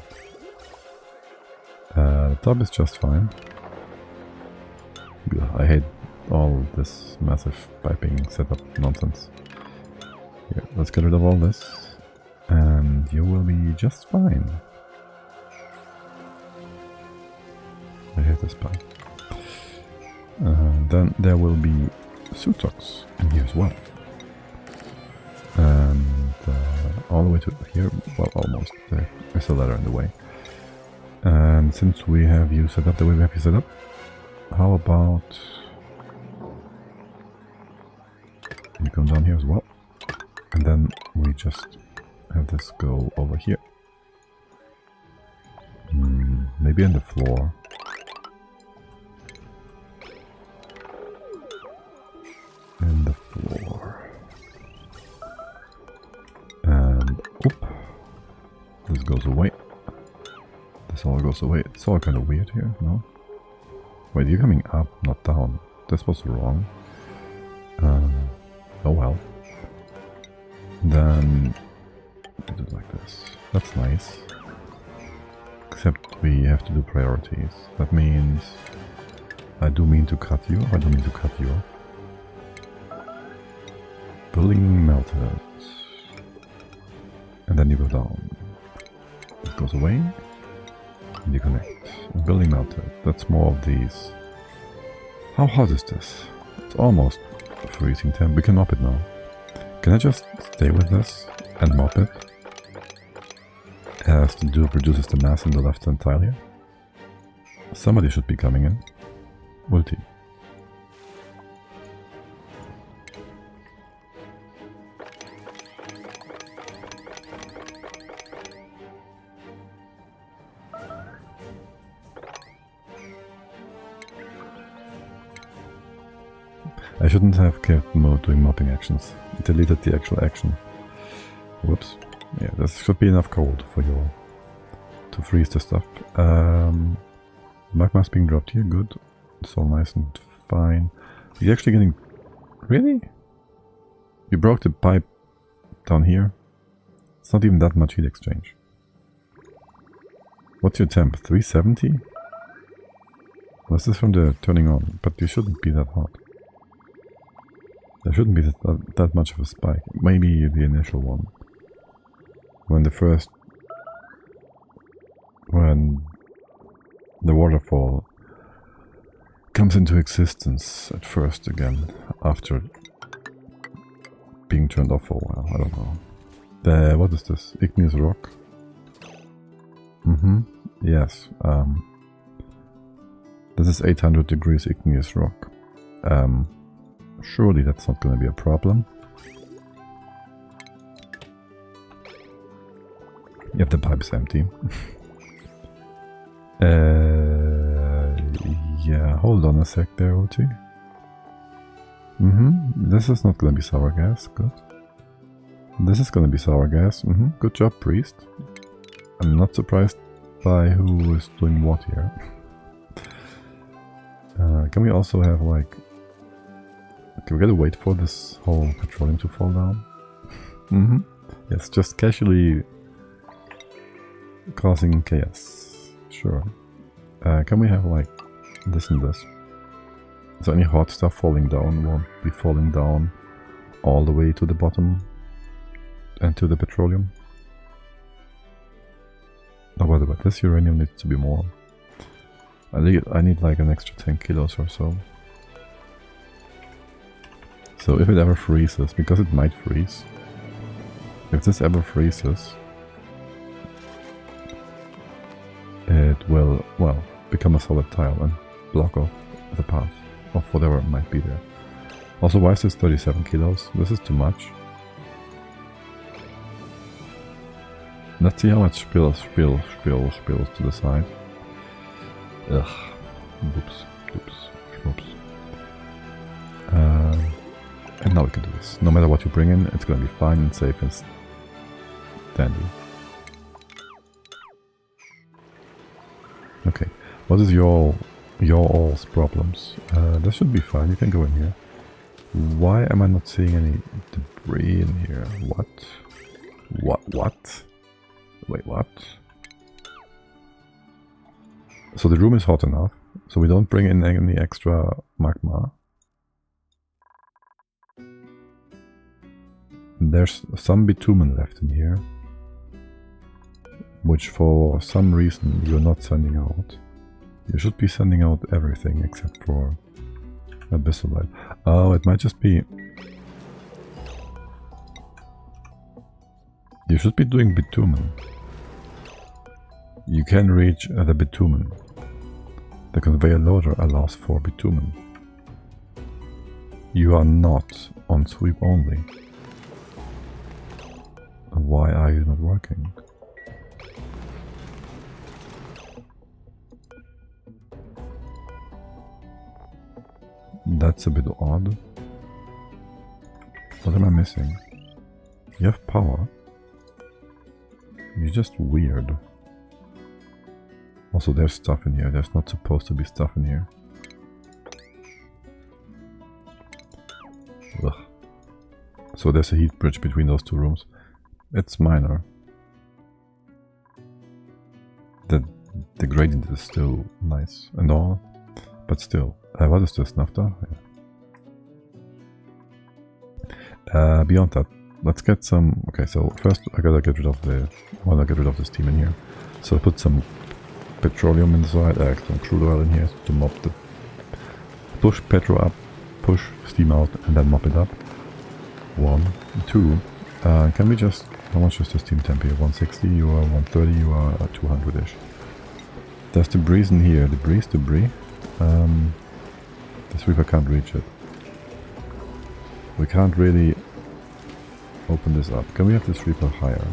The top is just fine. I hate all this massive piping setup nonsense. Here, let's get rid of all this. And you will be just fine. I hate this pipe. Then there will be Sutox in here as well. And all the way to here, well, almost. There's a ladder in the way. And since we have you set up the way we have you set up, how about you come down here as well? And then we just have this go over here. Maybe on the floor. And the floor. And oop. This goes away. This all goes away. It's all kind of weird here, no? Wait, you're coming up, not down. This was wrong. Oh well. Then we do it like this. That's nice. Except we have to do priorities. That means I do mean to cut you. I don't mean to cut you. Building melted. And then you go down. This goes away. And you connect. Building melted. That's more of these. How hot is this? It's almost freezing temp. We can mop it now. Can I just stay with this and mop it? As the dupe reduces the mass in the left-hand tile here. Somebody should be coming in. Multi. I shouldn't have kept doing mopping actions. It deleted the actual action. Whoops. Yeah, this should be enough cold for you to freeze the stuff. Magma's being dropped here, good. It's all nice and fine. You're actually getting... Really? You broke the pipe down here? It's not even that much heat exchange. What's your temp? 370? Was this from the turning on? But you shouldn't be that hot. There shouldn't be that much of a spike. Maybe the initial one. When the waterfall comes into existence at first again, after being turned off for a while, I don't know. What is this? Igneous rock? Yes. This is 800 degrees igneous rock. Surely that's not going to be a problem. Yep, the pipe is empty. Yeah, hold on a sec there, OT. This is not going to be sour gas, good. This is going to be sour gas, good job, priest. I'm not surprised by who is doing what here. Can we also have like... Okay, we gotta wait for this whole petroleum to fall down. Yes, just casually causing chaos. Sure. Can we have like this and this? Is there any hot stuff falling down? Won't be falling down all the way to the bottom and to the petroleum. Oh, by the way, this uranium needs to be more. I need like an extra 10 kilos or so. So if it ever freezes, because it might freeze, if this ever freezes, it will, well, become a solid tile and block off the path of whatever might be there. Also, why is this 37 kilos? This is too much. Let's see how much spills to the side. Ugh. Oops. And now we can do this. No matter what you bring in, it's gonna be fine and safe and dandy. Okay. What is your all's problems? That should be fine. You can go in here. Why am I not seeing any debris in here? What? Wait, what? So the room is hot enough, so we don't bring in any extra magma. There's some bitumen left in here, which for some reason you're not sending out. You should be sending out everything except for abyssalite. Oh, it might just be... You should be doing bitumen. You can reach the bitumen. The conveyor loader allows for bitumen. You are not on sweep only. Why are you not working? That's a bit odd. What am I missing? You have power. You're just weird. Also, there's stuff in here. There's not supposed to be stuff in here. Ugh. So there's a heat bridge between those two rooms. It's minor. The gradient is still nice and all, but still. What is this, naphtha? Yeah. Beyond that, let's get some... Okay, so first I gotta get rid of the... I wanna get rid of the steam in here. So I put some petroleum inside, some crude oil in here to mop the... Push petro up, push steam out, and then mop it up. 1, 2. Can we just... How much is the steam temp here? 160, you are 130, you are 200-ish. There's debris in here. Debris. The sweeper can't reach it. We can't really open this up. Can we have the sweeper higher?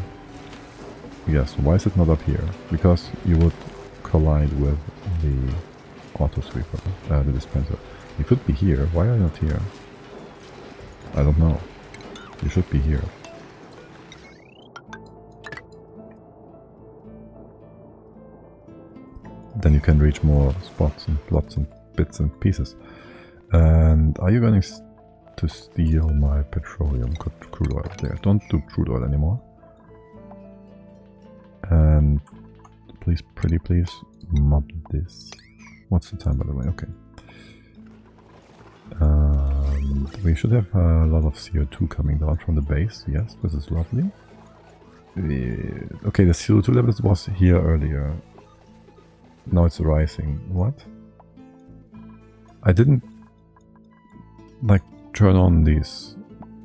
Yes. Why is it not up here? Because you would collide with the auto sweeper, the dispenser. You could be here. Why are you not here? I don't know. You should be here. Then you can reach more spots and plots and bits and pieces. And are you going to steal my petroleum crude oil there? Don't do crude oil anymore. And please, pretty please, mob this. What's the time, by the way? Okay. We should have a lot of CO2 coming down from the base. Yes, this is lovely. Okay, the CO2 level was here earlier. Now it's rising. What? I didn't like turn on these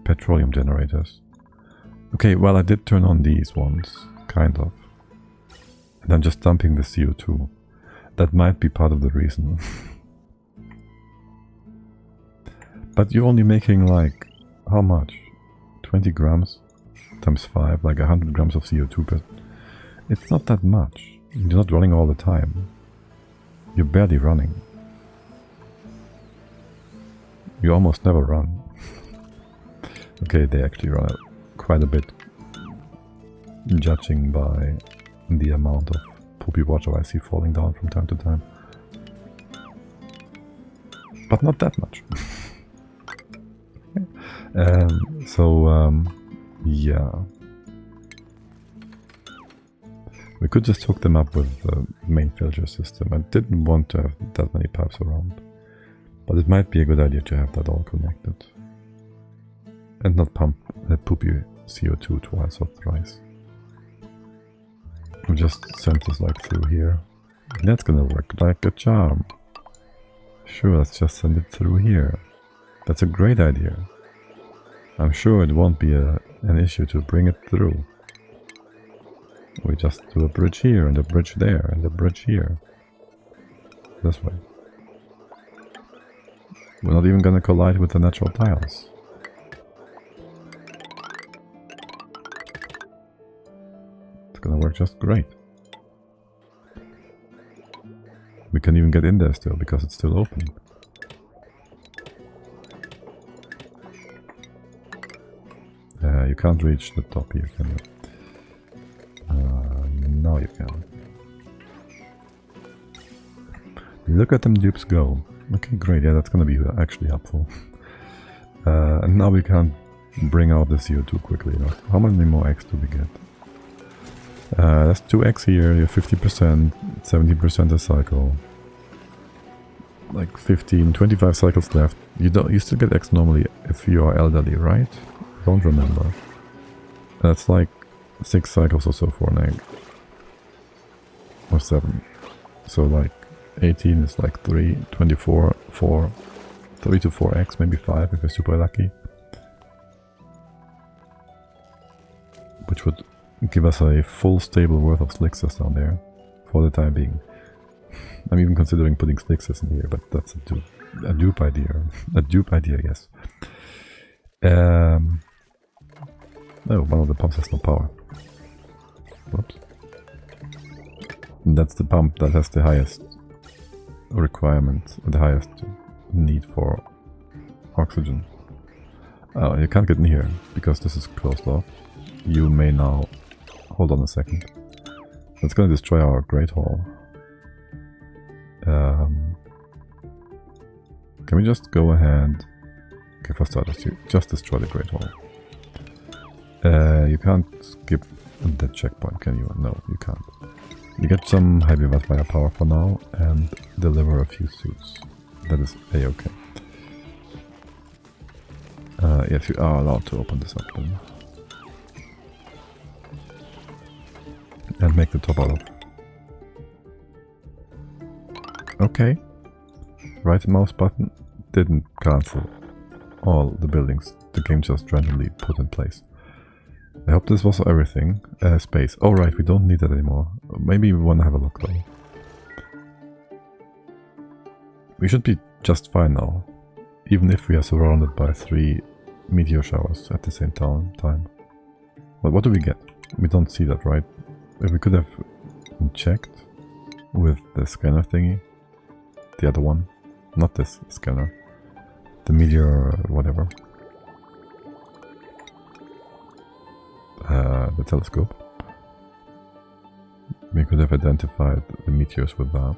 petroleum generators. Okay, well I did turn on these ones, kind of. And I'm just dumping the CO2. That might be part of the reason. But you're only making like, how much? 20 grams times 5, like 100 grams of CO2 per... It's not that much. You're not running all the time. You're barely running. You almost never run. Okay, they actually run quite a bit, judging by the amount of poopy water I see falling down from time to time. But not that much. Yeah. We could just hook them up with the main filter system. I didn't want to have that many pipes around. But it might be a good idea to have that all connected. And not pump that poopy CO2 twice or thrice. We just send this like through here. And that's gonna work like a charm. Sure, let's just send it through here. That's a great idea. I'm sure it won't be an issue to bring it through. We just do a bridge here, and a bridge there, and a bridge here. This way. We're not even gonna collide with the natural tiles. It's gonna work just great. We can even get in there still, because it's still open. You can't reach the top here, can you? Now you can. Look at them dupes go. Okay, great. Yeah, that's gonna be actually helpful. And now we can bring out the CO2 quickly enough. How many more eggs do we get? That's 2 eggs here. You're 50%, 70% a cycle. Like 15, 25 cycles left. You still get eggs normally if you are elderly, right? Don't remember. That's like 6 cycles or so for an egg. Or 7. So like 18 is like 3, 24, 4, 3 to 4 eggs, maybe 5 if you're super lucky. Which would give us a full stable worth of Slixers down there for the time being. I'm even considering putting Slixers in here, but that's a dupe idea. A dupe idea, yes. Oh, one of the pumps has no power. Whoops. And that's the pump that has the highest requirement, the highest need for oxygen. Oh, you can't get in here because this is closed off. You may now... Hold on a second. That's gonna destroy our Great Hall. Can we just go ahead... Okay, for starters, you just destroy the Great Hall. You can't skip that checkpoint, can you? No, you can't. You get some heavy firepower for now and deliver a few suits. That is a-okay. If you are allowed to open this up then. And make the top out of. Okay. Right mouse button didn't cancel all the buildings the game just randomly put in place. I hope this was everything. Space. Oh right, we don't need that anymore. Maybe we want to have a look though. We should be just fine now. Even if we are surrounded by 3 meteor showers at the same time. But what do we get? We don't see that, right? If we could have checked with the scanner thingy. The other one. Not this scanner. The meteor whatever. The telescope. We could have identified the meteors with that.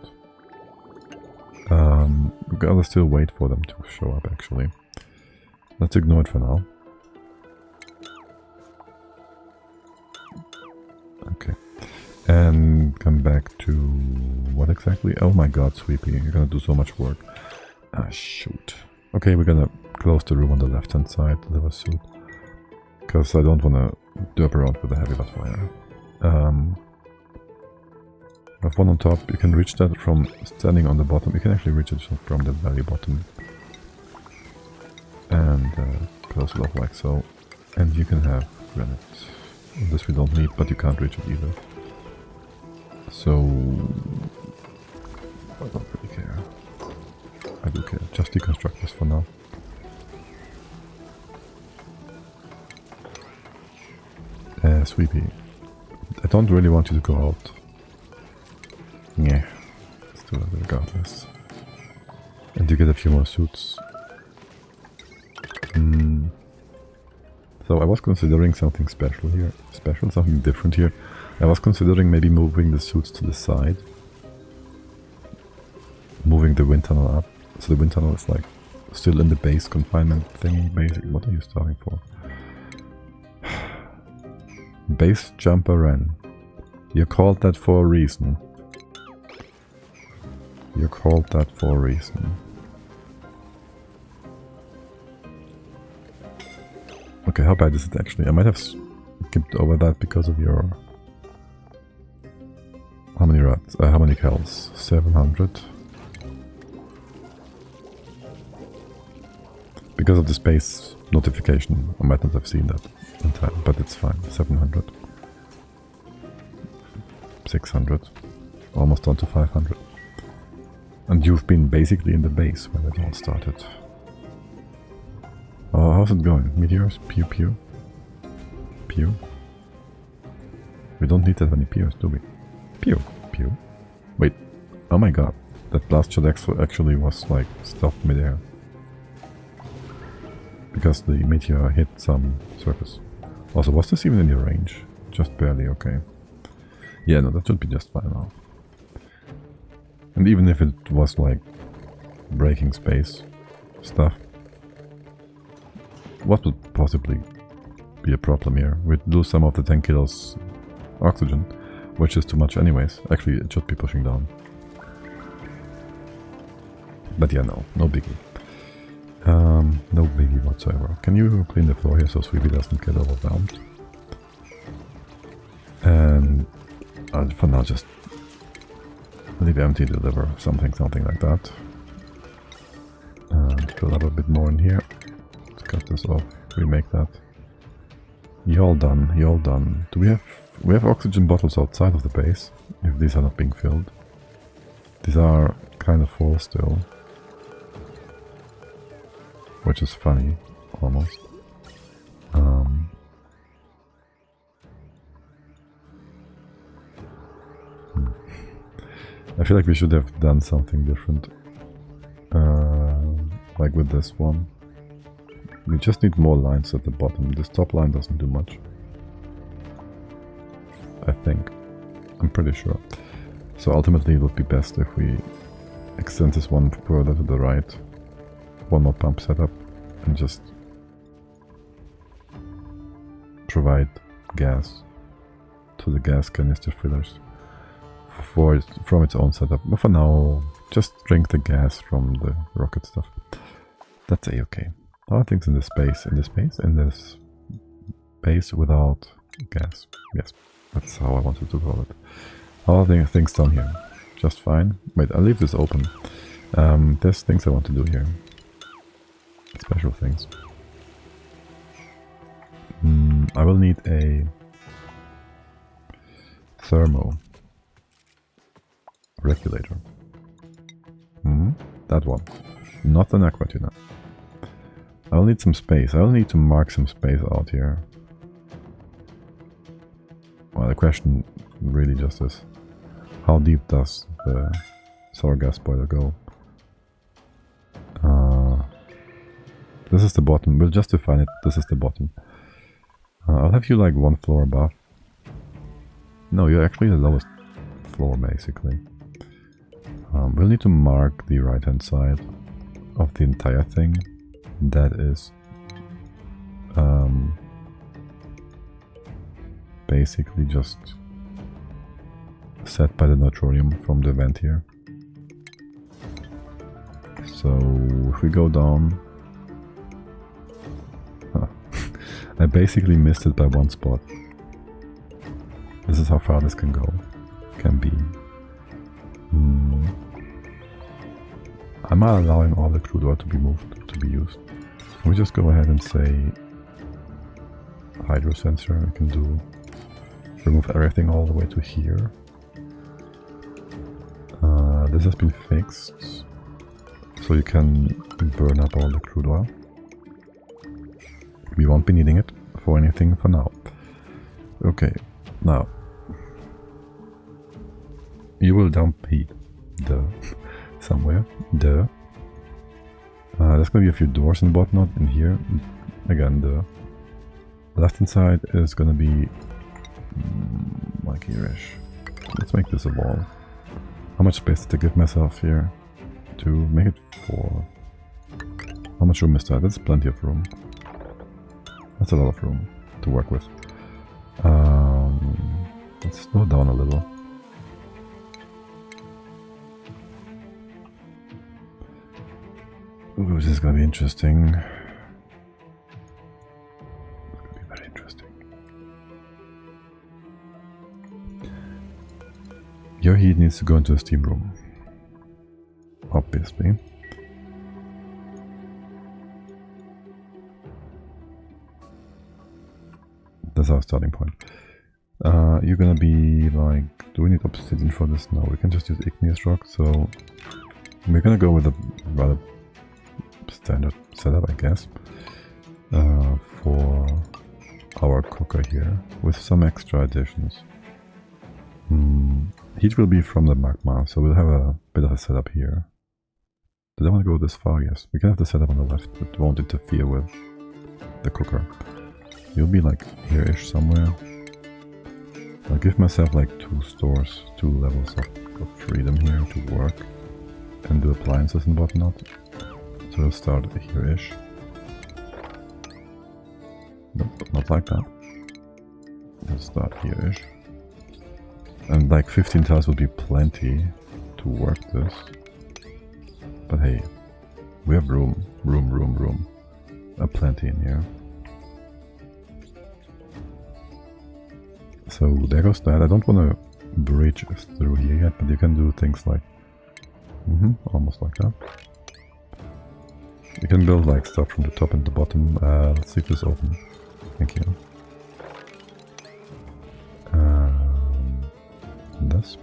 we gotta still wait for them to show up, actually. Let's ignore it for now. Okay. And come back to... what exactly? Oh my god, Sweepy, you're gonna do so much work. Ah, shoot. Okay, we're gonna close the room on the left-hand side, the liver suit. Because I don't wanna derp around with the heavy fire. I have one on top. You can reach that from standing on the bottom. You can actually reach it from the very bottom. And close it off like so. And you can have granite. This we don't need, but you can't reach it either. So... I don't really care. I do care. Just deconstruct this for now. Sweepy. I don't really want you to go out. Yeah. Let's do that regardless. And you get a few more suits. So I was considering something special here. Something different here. I was considering maybe moving the suits to the side. Moving the wind tunnel up. So the wind tunnel is like still in the base confinement thingy, basically. What are you starting for? Base jumper Ren. You called that for a reason. You called that for a reason. Okay, how bad is it actually? I might have skipped over that because of your... How many rats? How many kills? 700? Because of the space notification, I might not have seen that in time, but it's fine. 700. 600. Almost down to 500. And you've been basically in the base when it all started. Oh, how's it going? Meteors? Pew pew? Pew? We don't need that many pews, do we? Pew pew. Wait. Oh my god. That blast shot actually was like stopped midair. Because the meteor hit some surface. Also, was this even in your range? Just barely, okay. Yeah, no, that should be just fine now. And even if it was like breaking space stuff, what would possibly be a problem here? We'd lose some of the 10 kilos oxygen, which is too much anyways. Actually, it should be pushing down. But yeah, no biggie. No biggie whatsoever. Can you clean the floor here so Sweepy doesn't get overwhelmed? And for now, just leave empty the liver, something like that. And fill up a bit more in here. Let's cut this off, remake that. You're all done, you're all done. Do we have oxygen bottles outside of the base, if these are not being filled? These are kind of full still. Which is funny, almost. I feel like we should have done something different. Like with this one. We just need more lines at the bottom. This top line doesn't do much. I think. I'm pretty sure. So ultimately it would be best if we extend this one further to the right. One more pump setup and just provide gas to the gas canister fillers from its own setup. But for now, just drink the gas from the rocket stuff. That's a-okay. How are things in this space? In this base without gas. Yes, that's how I wanted to call it. How are things down here? Just fine. Wait, I'll leave this open. There's things I want to do here. Special things. I will need a thermo regulator. That one. Not an aqua tuner. I'll need some space. I'll need to mark some space out here. Well, the question really just is, how deep does the sour gas boiler go? This is the bottom. We'll just define it. This is the bottom. I'll have you like one floor above. No, you're actually the lowest floor, basically. We'll need to mark the right-hand side. of the entire thing that is basically just set by the neutronium from the vent here. So if we go down, I basically missed it by one spot. This is how far this can go, can be. I'm not allowing all the crude oil to be moved, to be used. We just go ahead and say hydro sensor. We can do remove everything all the way to here. This has been fixed, so you can burn up all the crude oil. We won't be needing it for anything for now. Okay, now you will dump heat, somewhere, There's gonna be a few doors and whatnot in here. Again, the left hand side is gonna be like here-ish. Let's make this a wall. How much space did I give myself here? To make it 4. How much room is that? That's plenty of room. That's a lot of room to work with. Let's slow down a little. Ooh, this is gonna be interesting. It's gonna be very interesting. Your heat needs to go into a steam room. Obviously. That's our starting point. You're gonna be like, do we need obsidian for this? No, we can just use igneous rock, so we're gonna go with a rather standard setup, I guess, for our cooker here, with some extra additions. Heat will be from the magma, so we'll have a bit of a setup here. Did I want to go this far? Yes. We can have the setup on the left, but it won't interfere with the cooker. You'll be like here-ish somewhere. I'll give myself like 2 stores, 2 levels of freedom here to work and do appliances and whatnot. So we'll start here-ish. Nope, not like that. We'll start here-ish. And like 15 tiles would be plenty to work this. But hey, we have room. Plenty in here. So there goes that. I don't want to bridge through here yet, but you can do things like... almost like that. You can build like stuff from the top and the bottom. Let's see if this is open. Thank you. This.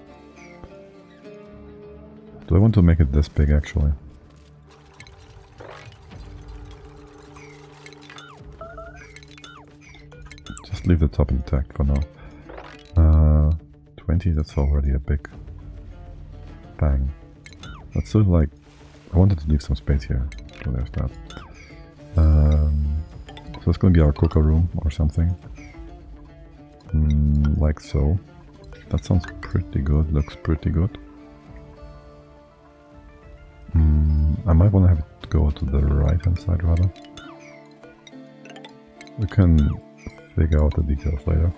Do I want to make it this big actually? Just leave the top intact for now. 20, that's already a big bang. Let's do like, I wanted to leave some space here, so there's that. So it's gonna be our cooker room or something. Like so. That sounds pretty good, looks pretty good. I might want to have it go to the right hand side rather. We can figure out the details later.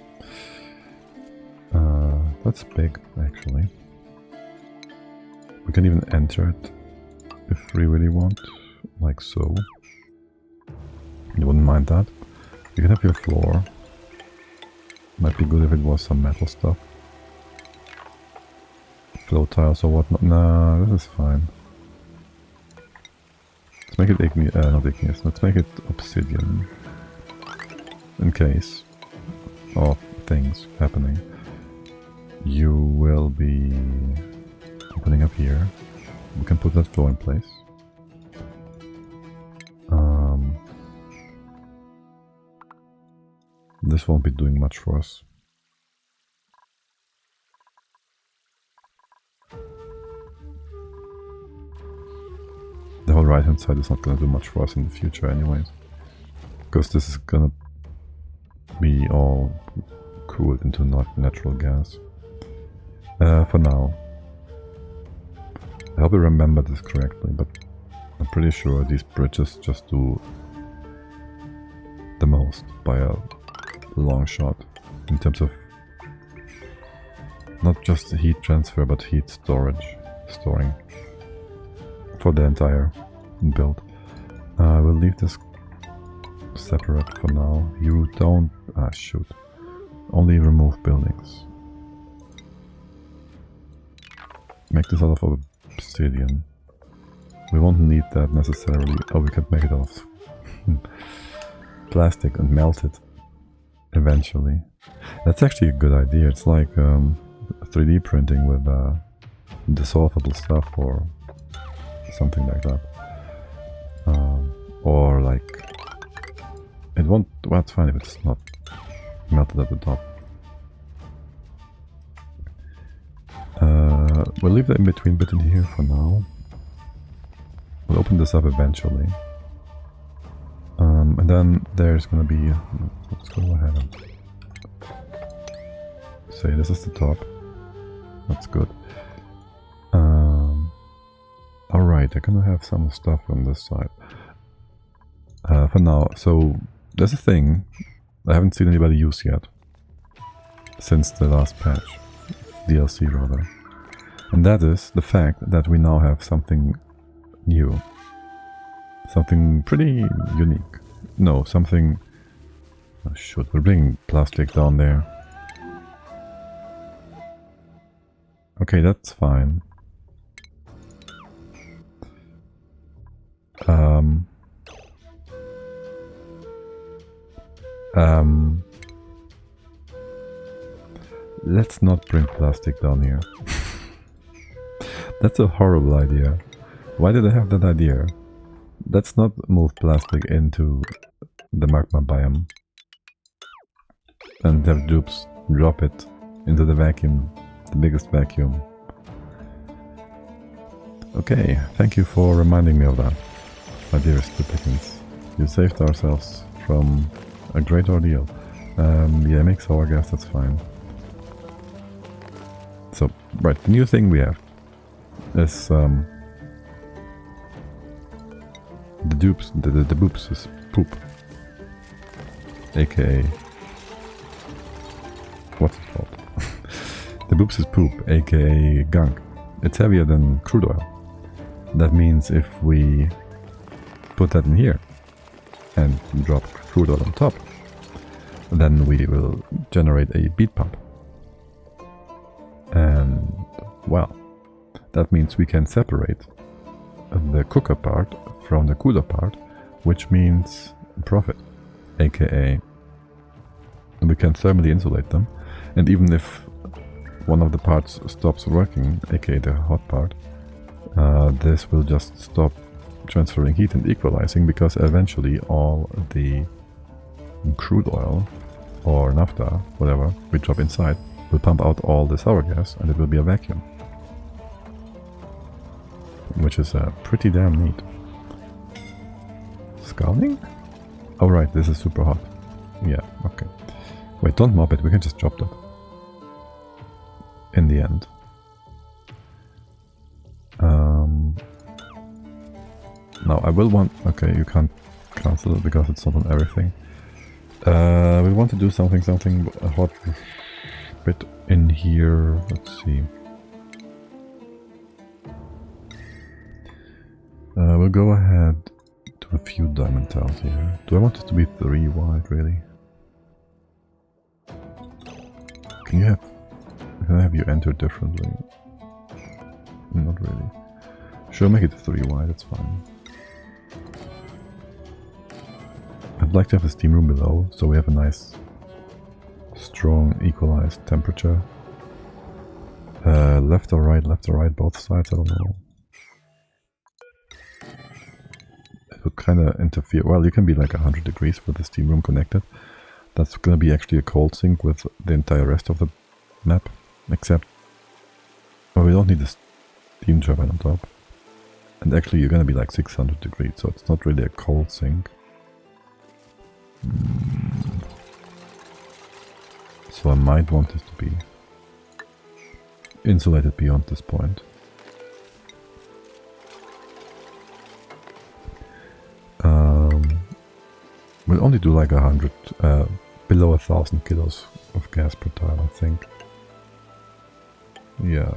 That's big actually. We can even enter it if we really want, like so. You wouldn't mind that. You can have your floor. Might be good if it was some metal stuff. Flow tiles or whatnot. Nah, this is fine. Let's make it not igneous. Let's make it obsidian. In case of things happening. You will be opening up here. We can put that floor in place. This won't be doing much for us. The whole right hand side is not going to do much for us in the future anyways. Because this is going to be all cooled into natural gas. For now. I hope I remember this correctly, but I'm pretty sure these bridges just do the most by a long shot in terms of not just heat transfer but heat storing for the entire build. We'll leave this separate for now. You don't... shoot. Only remove buildings. Make this out of obsidian. We won't need that necessarily. Oh, we can make it out of plastic and melt it eventually. That's actually a good idea. It's like 3D printing with dissolvable stuff or something like that. Or like... It won't... Well, it's fine if it's not melted at the top. We'll leave the in-between bit in here for now. We'll open this up eventually. And then there's gonna be... Let's go ahead and say this is the top. That's good. Alright, I'm gonna have some stuff on this side. For now, so there's a thing I haven't seen anybody use yet. Since the last patch. DLC rather. And that is the fact that we now have something new. Something pretty unique. No, something... Oh shoot, we're bringing plastic down there. Okay, that's fine. Let's not bring plastic down here. That's a horrible idea. Why did I have that idea? Let's not move plastic into the magma biome. And have dupes drop it into the vacuum. The biggest vacuum. Okay, thank you for reminding me of that, my dearest duplicants. You saved ourselves from a great ordeal. Yeah, make sour gas, that's fine. So, right, the new thing we have is the dupes, the boops is poop. AKA... What's it called? The boops is poop, aka gunk. It's heavier than crude oil. That means if we put that in here and drop crude oil on top, then we will generate a bead pump. And, well, that means we can separate the cooker part from the cooler part, which means profit, aka we can thermally insulate them, and even if one of the parts stops working, aka the hot part, this will just stop transferring heat and equalizing, because eventually all the crude oil or naphtha, whatever, we drop inside will pump out all the sour gas and it will be a vacuum. Which is pretty damn neat. Scalding? Oh right, this is super hot. Yeah, okay. Wait, don't mop it, we can just drop that. In the end. Now I will want... Okay, you can't cancel it because it's not on everything. We want to do something a hot bit in here. Let's see. We'll go ahead to a few diamond tiles here. Do I want it to be 3 wide, really? Can I have you enter differently? Not really. Sure, make it 3 wide, that's fine. I'd like to have the steam room below, so we have a nice, strong, equalized temperature. Left or right, both sides, I don't know. It would kind of interfere. Well, you can be like 100 degrees with the steam room connected. That's going to be actually a cold sink with the entire rest of the map, except... Well, we don't need the steam turbine on top. And actually you're going to be like 600 degrees, so it's not really a cold sink. So I might want this to be insulated beyond this point. only do like 100, below 1,000 kilos of gas per tile, I think. Yeah.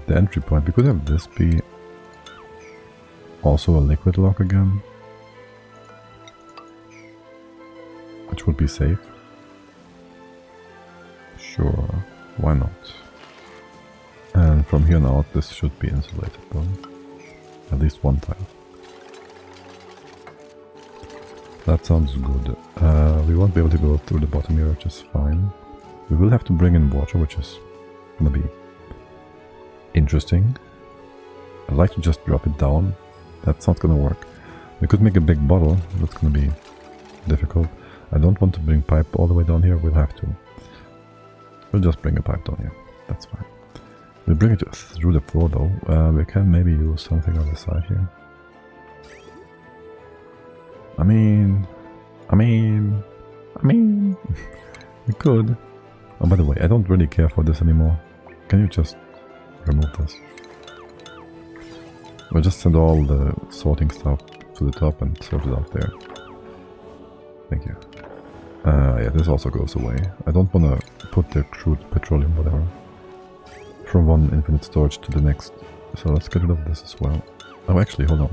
The entry point, we could have this be also a liquid lock again, which would be safe. Sure, why not? And from here on out, this should be insulated, though. At least one tile. That sounds good. We won't be able to go through the bottom here, which is fine. We will have to bring in water, which is gonna be interesting. I'd like to just drop it down. That's not gonna work. We could make a big bottle. That's gonna be difficult. I don't want to bring pipe all the way down here. We'll have to. We'll just bring a pipe down here. That's fine. We'll bring it through the floor though. We can maybe use something on the side here. I mean... we could. Oh, by the way, I don't really care for this anymore. Can you just remove this? We'll just send all the sorting stuff to the top and sort it out there. Thank you. Yeah, this also goes away. I don't want to put the crude petroleum, whatever, from one infinite storage to the next. So let's get rid of this as well. Oh, actually, hold on.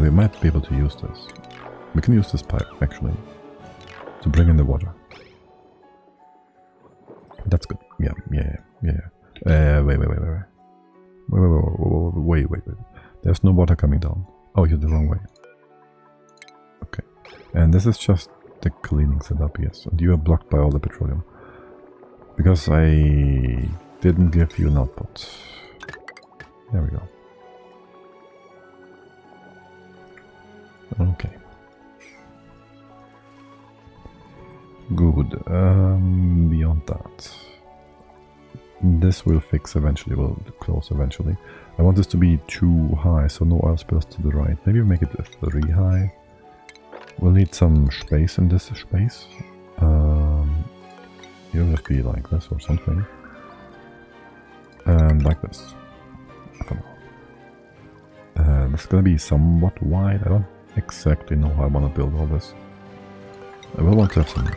We might be able to use this. We can use this pipe, actually, to bring in the water. That's good. Yeah. Wait. There's no water coming down. Oh, you're the wrong way. Okay. And this is just the cleaning setup, yes. And you are blocked by all the petroleum. Because I didn't give you an output. There we go. Okay. Good. Beyond that, this will fix eventually, will close eventually. I want this to be too high, so no oil spills to the right. Maybe make it 3 high. We'll need some space in this space. You'll just be like this or something. And like this. For now. This is gonna be somewhat wide. I don't exactly know how I want to build all this. I will want to have some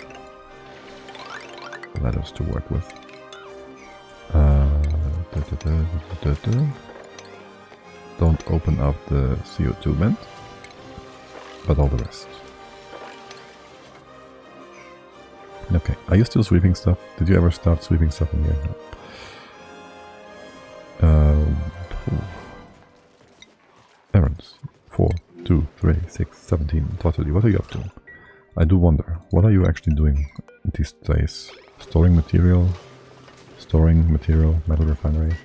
ladders to work with. Don't open up the CO2 vent, but all the rest. Okay, are you still sweeping stuff? Did you ever start sweeping stuff in here? No. Errands. 4, 2, 3, 6, 17. Totally. What are you up to? I do wonder. What are you actually doing these days? Storing material? Metal refinery?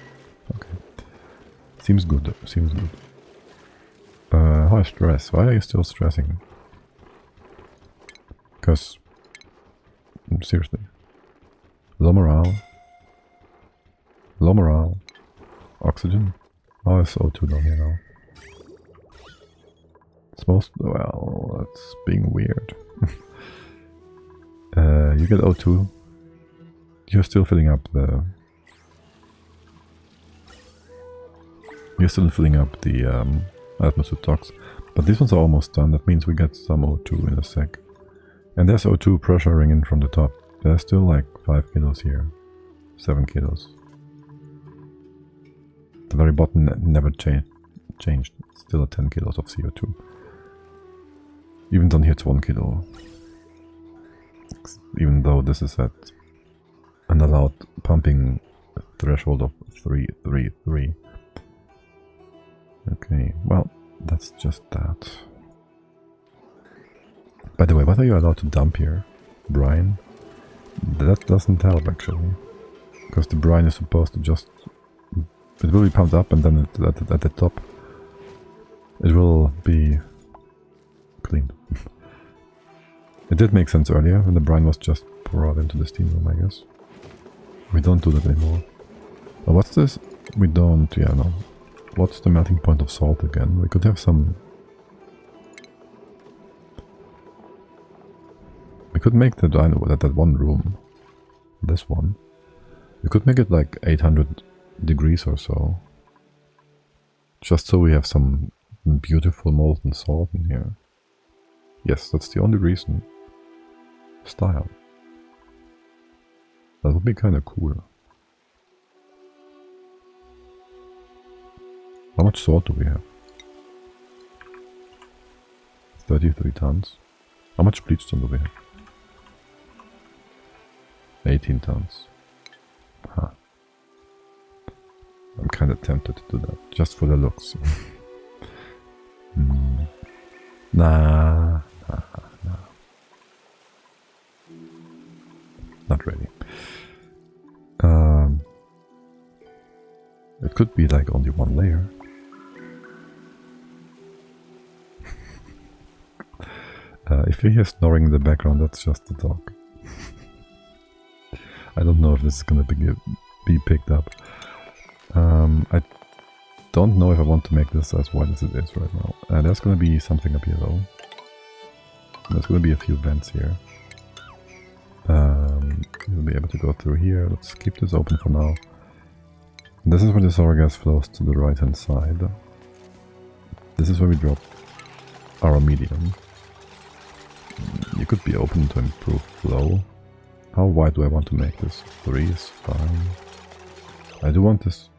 Okay. Seems good. Seems good. High stress. Why are you still stressing? Because... seriously. Low morale. Low morale. Oxygen. Oh, it's O2 down here now. It's most... well, it's being weird. You get O2. You're still filling up the... atmosphere tox. But these ones are almost done. That means we get some O2 in a sec. And there's O2 pressuring in from the top. There's still like 5 kilos here. 7 kilos. The very bottom never changed. It's still at 10 kilos of CO2. Even down here it's 1 kilo. Even though this is at an allowed pumping threshold of 333. Okay, well, that's just that. By the way, what are you allowed to dump here? Brine? That doesn't help actually. Because the brine is supposed to just... it will be pumped up and then at the top it will be cleaned. It did make sense earlier when the brine was just poured into the steam room, I guess. We don't do that anymore. Oh, what's this? We don't, yeah, no. What's the melting point of salt again? We could have some... we could make the dino that one room. This one. We could make it like 800 degrees or so. Just so we have some beautiful molten salt in here. Yes, that's the only reason. Style. That would be kind of cool. How much salt do we have? 33 tons. How much bleach stone do we have? 18 tons. Huh. I'm kind of tempted to do that, just for the looks. Nah. Not really. It could be like only one layer. If you hear snoring in the background, that's just the dog. I don't know if this is gonna be picked up. I don't know if I want to make this as wide as it is right now. There's gonna be something up here though. There's gonna be a few vents here. You'll be able to go through here. Let's keep this open for now. This is where the sour gas flows to the right hand side. This is where we drop our medium. You could be open to improve flow. How wide do I want to make this? 3 is fine. I do want this.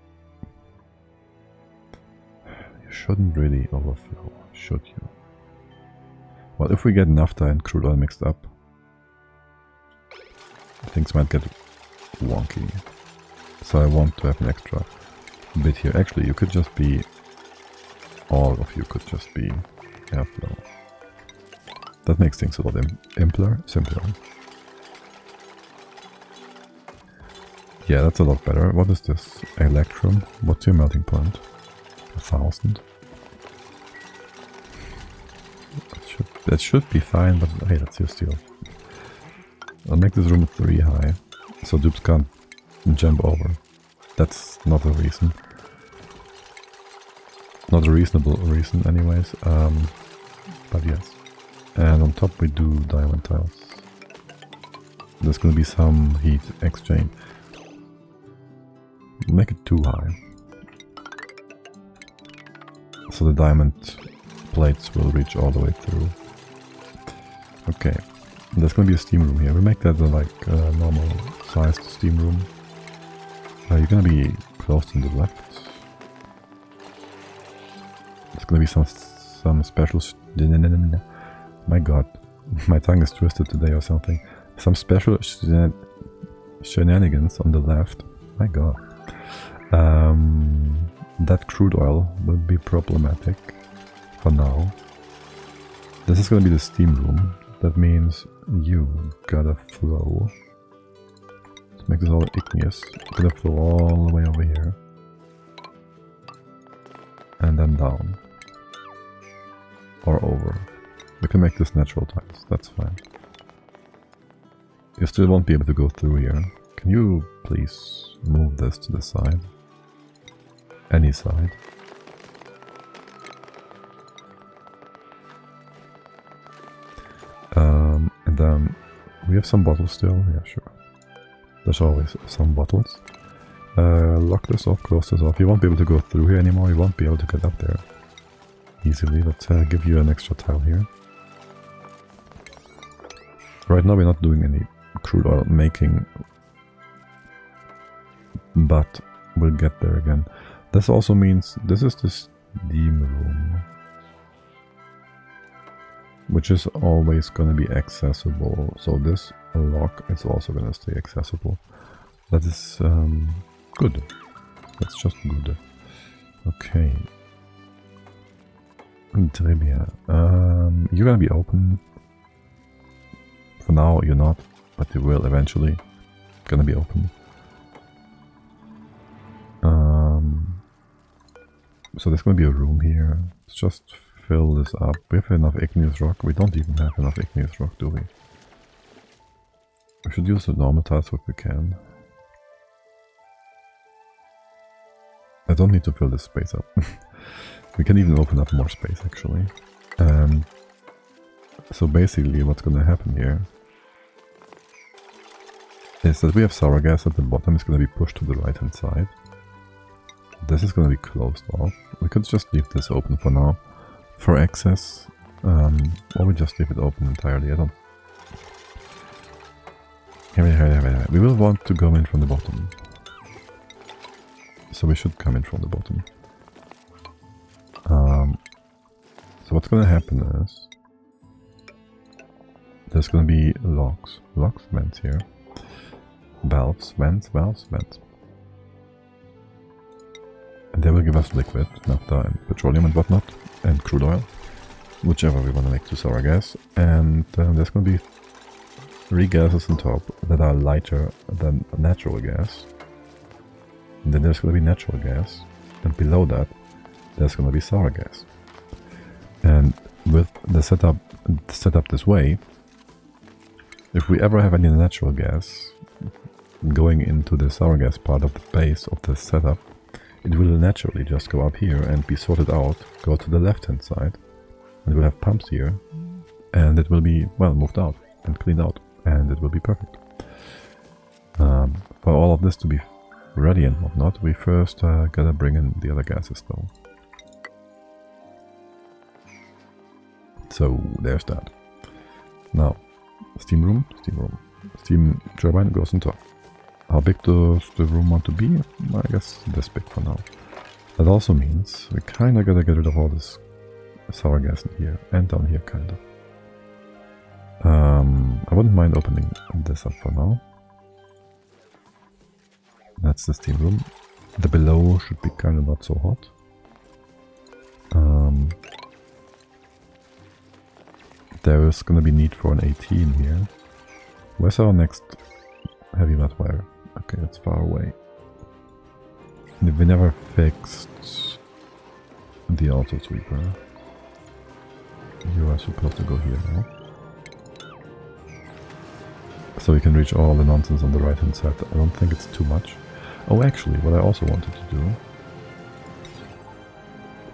You shouldn't really overflow, should you? Well, if we get naphtha and crude oil mixed up, things might get wonky. So I want to have an extra bit here. Actually, you could just be... all of you could just be airflow. That makes things a lot simpler. Yeah, that's a lot better. What is this? Electrum? What's your melting point? 1000? That should be fine, but hey, that's your steel. I'll make this room 3 high, so dupes can't jump over. That's not a reason. Not a reasonable reason anyways, but yes. And on top we do diamond tiles. There's gonna be some heat exchange. Make it too high. So the diamond plates will reach all the way through. Okay. There's gonna be a steam room here. We make that like a normal sized steam room. You're gonna be close to the left. There's gonna be some special... My god, my tongue is twisted today or something. Some special shenanigans on the left. My god. That crude oil will be problematic for now. This is gonna be the steam room. That means you gotta flow. Let's make this all igneous. Gotta flow all the way over here. And then down. Or over. We can make this natural tiles, that's fine. You still won't be able to go through here. Can you please move this to the side? Any side. And then we have some bottles still, yeah sure. There's always some bottles. Lock this off, close this off. You won't be able to go through here anymore, you won't be able to get up there easily. Let's give you an extra tile here. Right now we're not doing any crude oil making, but we'll get there again. This also means this is the steam room, which is always going to be accessible. So this lock is also going to stay accessible. That is good. That's just good. Okay. Trivia. You're going to be open. For now you're not, but you will eventually. Gonna be open. So there's gonna be a room here. Let's just fill this up. We have enough igneous rock. We don't even have enough igneous rock, do we? We should use the normal tiles if we can. I don't need to fill this space up. We can even open up more space actually. So basically what's gonna happen here is that we have sour gas at the bottom. It's gonna be pushed to the right hand side. This is going to be closed off. We could just leave this open for now. For access, or we just leave it open entirely. I don't... We will want to go in from the bottom. So we should come in from the bottom. So what's going to happen is... There's going to be locks, vents here. Valves, vents. And they will give us liquid, naphtha and petroleum and whatnot, and crude oil. Whichever we want to make to sour gas. And there's going to be 3 gases on top that are lighter than natural gas. And then there's going to be natural gas. And below that, there's going to be sour gas. And with the setup this way, if we ever have any natural gas going into the sour gas part of the base of the setup, it will naturally just go up here and be sorted out, go to the left hand side, and we'll have pumps here, and it will be, well, moved out and cleaned out, and it will be perfect. For all of this to be ready and whatnot, we first gotta bring in the other gases though. So there's that. Now, steam room. Steam turbine goes on top. How big does the room want to be? I guess this big for now. That also means we kinda gotta get rid of all this sour gas in here and down here kinda. I wouldn't mind opening this up for now. That's the steam room. The below should be kinda not so hot. There is gonna be need for an 18 here. Where's our next heavy mat wire? Okay, that's far away. We never fixed the auto sweeper. You are supposed to go here now. So we can reach all the nonsense on the right hand side. I don't think it's too much. Oh, actually, what I also wanted to do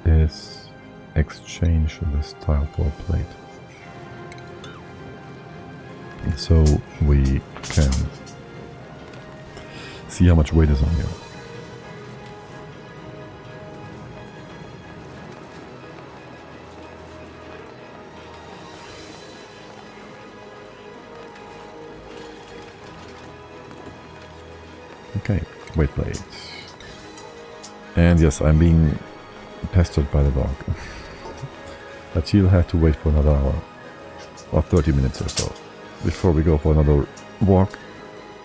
is exchange this tile for a plate. So we can see how much weight is on here. Okay, weight plate. And yes, I'm being pestered by the dog. But she'll have to wait for another hour or 30 minutes or so before we go for another walk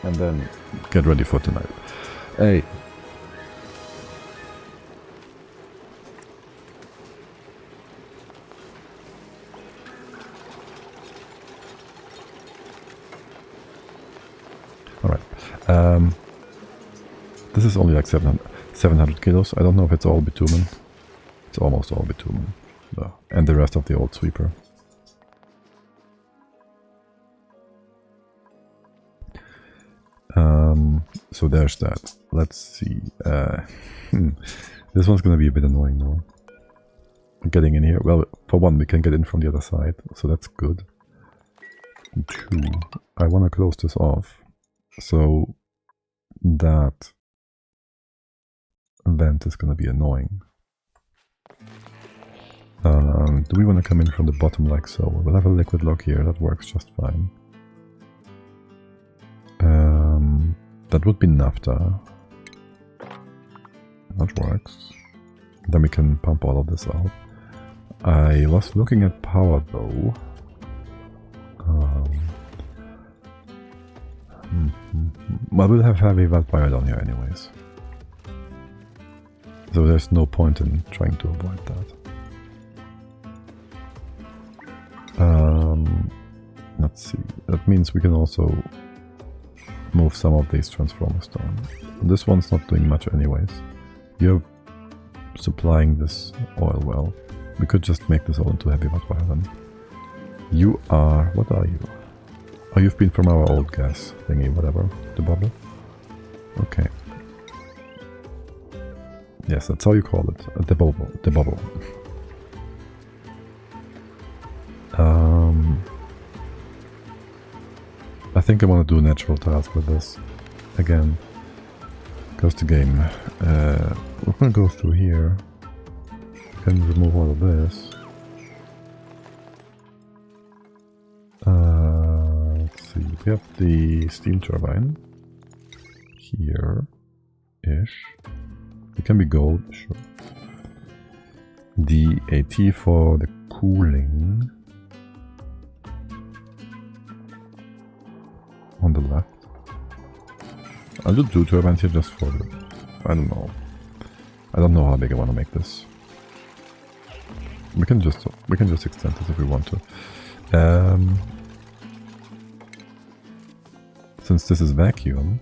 and then get ready for tonight. Hey. Alright. This is only like 700 kilos. I don't know if it's all bitumen. It's almost all bitumen. And the rest of the old sweeper. So there's that. Let's see. This one's gonna be a bit annoying now. Getting in here. Well, for one, we can get in from the other side, so that's good. 2, I want to close this off so that vent is gonna be annoying. Do we want to come in from the bottom like so? We'll have a liquid lock here, that works just fine. That would be naphtha. That works. Then we can pump all of this out. I was looking at power though. Well, we'll have heavy wire down here anyways. So there's no point in trying to avoid that. Let's see. That means we can also move some of these transformers down. This one's not doing much anyways. You're supplying this oil well. We could just make this all into heavy wire then. You are... what are you? Oh, you've been from our old gas thingy, whatever. The bubble? Okay. Yes, that's how you call it. The bubble. The bubble. I think I want to do natural tiles with this again, goes the game. We're gonna go through here. We can remove all of this. Let's see. We have the steam turbine here-ish. It can be gold, sure. The AT for the cooling on the left. I'll do 2 turbines here just for the... I don't know. I don't know how big I want to make this. We can just extend this if we want to. Since this is vacuum,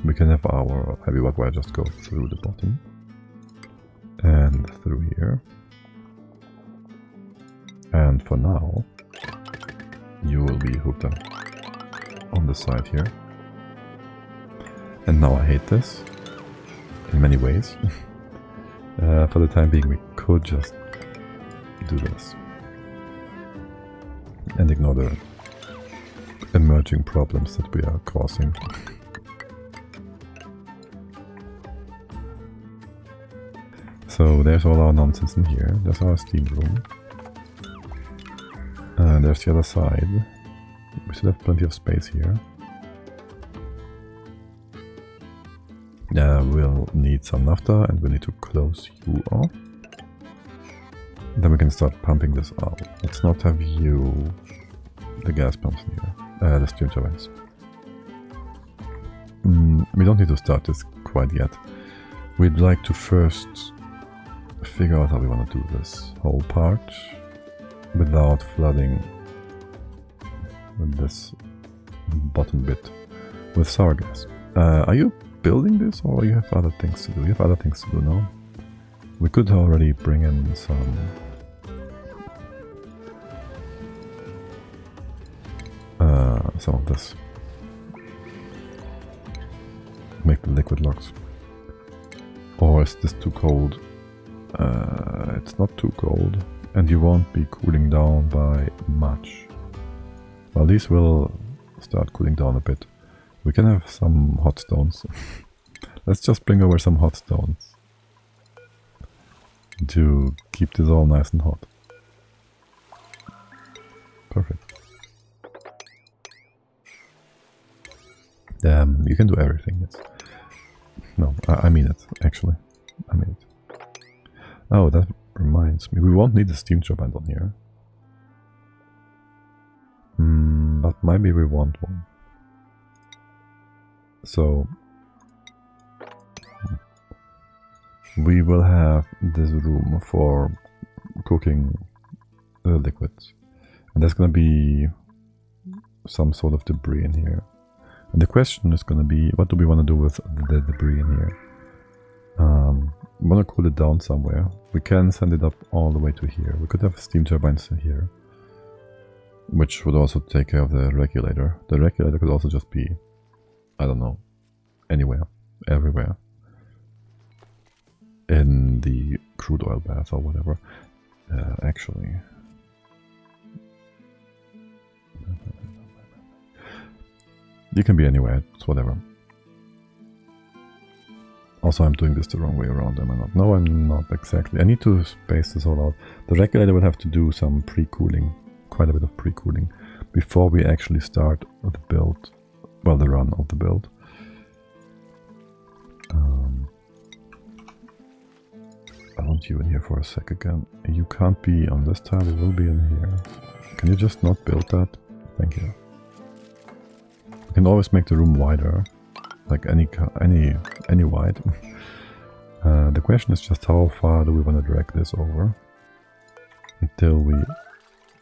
we can have our heavy wet wire just go through the bottom and through here. And for now, you will be hooked up on the side here. And now I hate this in many ways. For the time being, we could just do this and ignore the emerging problems that we are causing. So there's all our nonsense in here. There's our steam room. There's the other side. We still have plenty of space here. We'll need some naphtha and we need to close you off. Then we can start pumping this out. Let's not have you... the gas pumps in here. The steam turbines. We don't need to start this quite yet. We'd like to first figure out how we want to do this whole part without flooding this bottom bit with sour gas. Are you building this or you have other things to do? You have other things to do now. We could already bring in some of this. Make the liquid locks. Or is this too cold? It's not too cold and you won't be cooling down by much. Well, these will start cooling down a bit. We can have some hot stones. Let's just bring over some hot stones to keep this all nice and hot. Perfect. You can do everything, yes. No, I mean it, actually. I mean it. Oh, that reminds me. We won't need the steam turbine on here. But maybe we want one. So we will have this room for cooking the liquids. And there's gonna be some sort of debris in here. And the question is gonna be, what do we want to do with the debris in here? We want to cool it down somewhere. We can send it up all the way to here. We could have steam turbines here, which would also take care of the regulator. The regulator could also just be, I don't know, anywhere, everywhere. In the crude oil bath or whatever. Actually. You can be anywhere, it's whatever. Also, I'm doing this the wrong way around, am I not? No, I'm not exactly. I need to space this all out. The regulator will have to do some pre-cooling, quite a bit of pre-cooling, before we actually start the build, well, the run of the build. I want you in here for a sec again. You can't be on this tile, you will be in here. Can you just not build that? Thank you. We can always make the room wider, like any wide. The question is just how far do we want to drag this over until we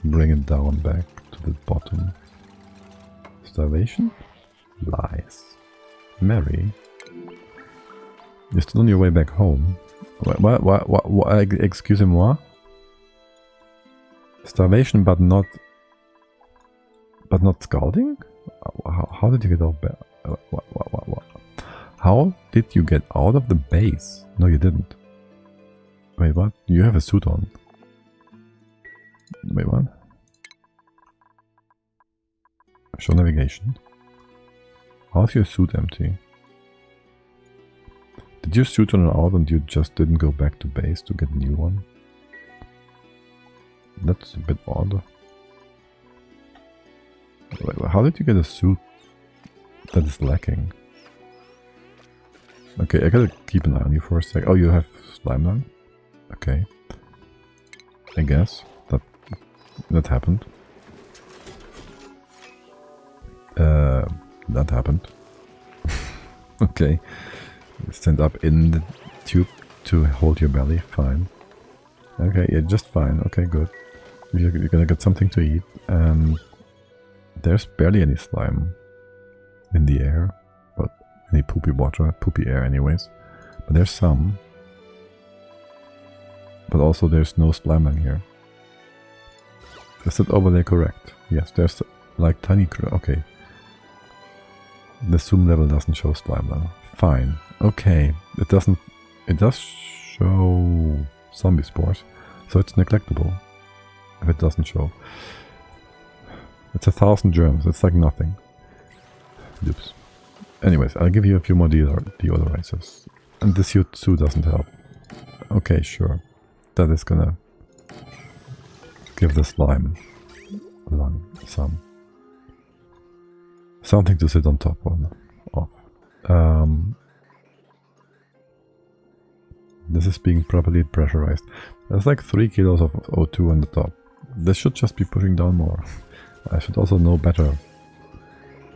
bring it down back to the bottom. Starvation? Lies. Mary? You're still on your way back home. What, excusez-moi? Starvation but not scalding? How did you get out back? What? How did you get out of the base? No, you didn't. Wait, what? You have a suit on. Wait, what? Show navigation. How's your suit empty? Did you shoot on an out and you just didn't go back to base to get a new one? That's a bit odd. How did you get a suit that is lacking? Okay, I gotta keep an eye on you for a sec. Oh, you have slime now? Okay. I guess that happened. That happened. Okay. Stand up in the tube to hold your belly. Fine. Okay, yeah, just fine. Okay, good. You're gonna get something to eat. And there's barely any slime in the air. But any poopy water, poopy air anyways. But there's some. But also there's no slime in here. Is that overlay correct? Yes, there's like tiny... Okay. The zoom level doesn't show slime now. Fine. Okay. It doesn't... It does show zombie spores. So it's neglectable. If it doesn't show. It's 1,000 germs. It's like nothing. Oops. Anyways, I'll give you a few more deodorizers. And this CO2 doesn't help. Okay, sure. That is gonna give the slime something to sit on top of. This is being properly pressurized. There's like 3 kilos of O2 on the top. This should just be pushing down more. I should also know better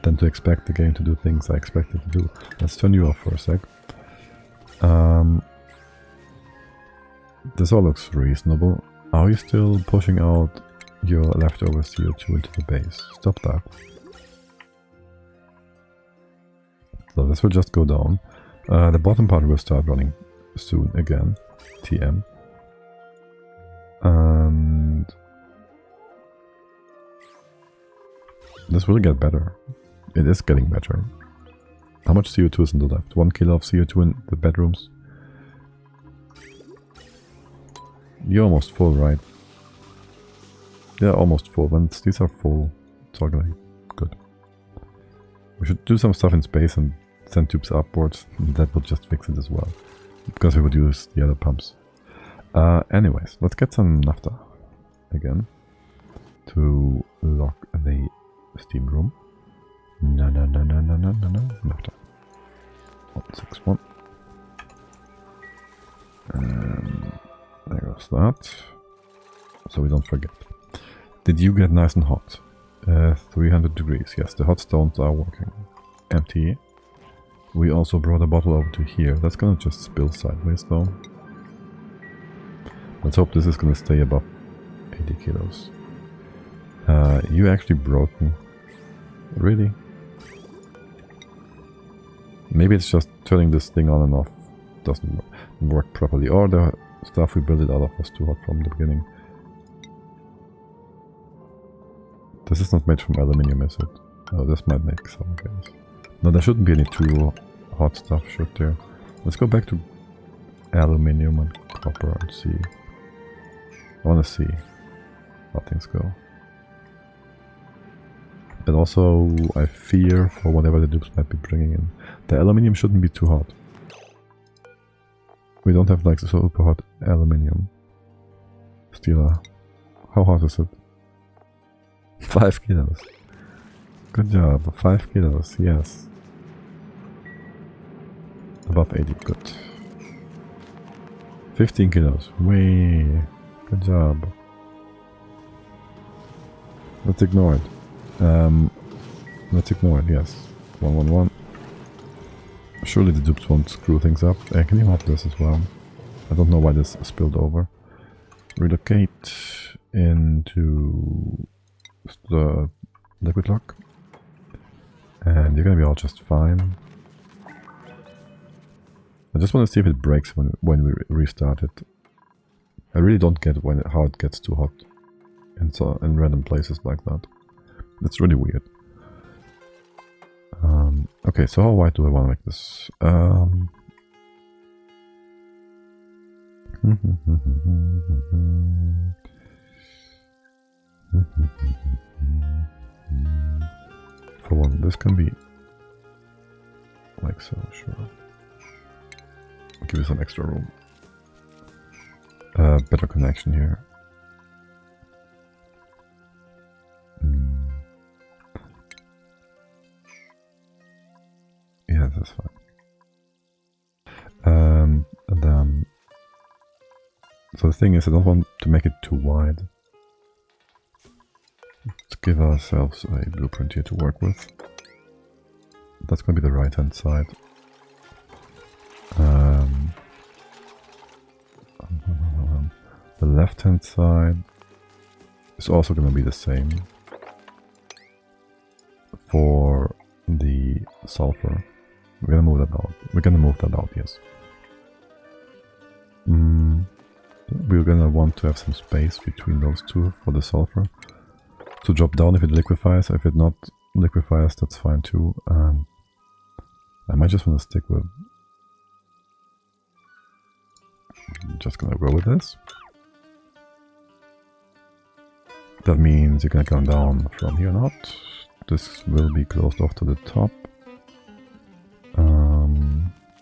than to expect the game to do things I expect it to do. Let's turn you off for a sec. This all looks reasonable. Are you still pushing out your leftover CO2 into the base? Stop that. So this will just go down. The bottom part will start running soon again. TM. And this will get better. It is getting better. How much CO2 is in the left? 1 kilo of CO2 in the bedrooms. You're almost full, right? Yeah, almost full. When these are full, it's all going good. We should do some stuff in space and send tubes upwards. That will just fix it as well. Because we would use the other pumps. Anyways, let's get some naphtha again. To lock the steam room. No. Naphtha. 161. There goes that. So we don't forget. Did you get nice and hot? 300 degrees. Yes, the hot stones are working. Empty. We also brought a bottle over to here. That's gonna just spill sideways though. Let's hope this is gonna stay above 80 kilos. You actually broken. Really? Maybe it's just turning this thing on and off. Doesn't work properly. Or the stuff we built it out of was too hot from the beginning. This is not made from aluminium, is it? Oh, this might make some gas. No, there shouldn't be any too hot stuff, should there? Let's go back to aluminium and copper and see. I want to see how things go. But also, I fear for whatever the dupes might be bringing in. The aluminium shouldn't be too hot. We don't have like super hot aluminium. Steeler. How hot is it? 5 kilos. Good job. 5 kilos, yes. Above 80, good. 15 kilos. Way. Good job. Let's ignore it. Let's ignore it, yes. 111. Surely the dupes won't screw things up. Can you have this as well? I don't know why this spilled over. Relocate into the liquid lock. And you're gonna be all just fine. I just want to see if it breaks when we restart it. I really don't get how it gets too hot in random places like that. It's really weird. Okay, so how wide do I want to make this? For one, this can be like so, sure. I'll give you some extra room. Better connection here. Yeah, that's fine. And then, so the thing is, I don't want to make it too wide. Let's give ourselves a blueprint here to work with. That's going to be the right hand side. The left hand side is also going to be the same for the sulfur. We're going to move that out. We're going to move that out, yes. We're going to want to have some space between those two for the sulfur to drop down if it liquefies. If it not liquefies, that's fine too. I might just want to stick with... I'm just going to go with this. That means you're going to come down from here and out. This will be closed off to the top.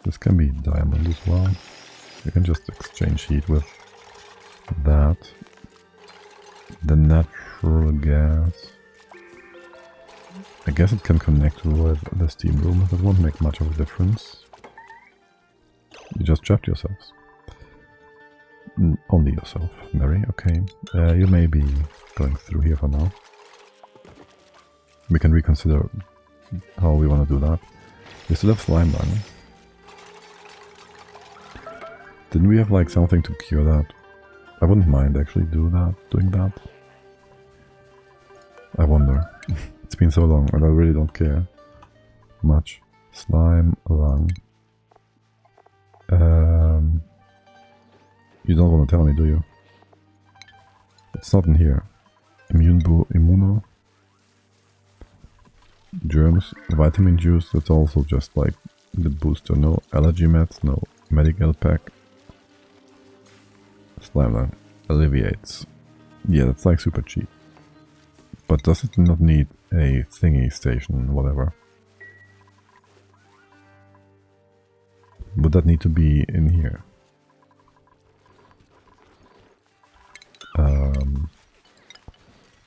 This can be diamond as well. You can just exchange heat with that. The natural gas. I guess it can connect with the steam room. That won't make much of a difference. You just trapped yourselves. Only yourself, Mary. Okay. You may be going through here for now. We can reconsider how we want to do that. We still have slime down. Didn't we have like something to cure that? I wouldn't mind actually doing that. I wonder. It's been so long and I really don't care much. Slime lung. You don't want to tell me, do you? It's not in here. Immuno. Germs. Vitamin juice. That's also just like the booster. No allergy meds. No medical pack. Slime lung. Alleviates. Yeah, that's like super cheap. But does it not need a thingy station, whatever? Would that need to be in here?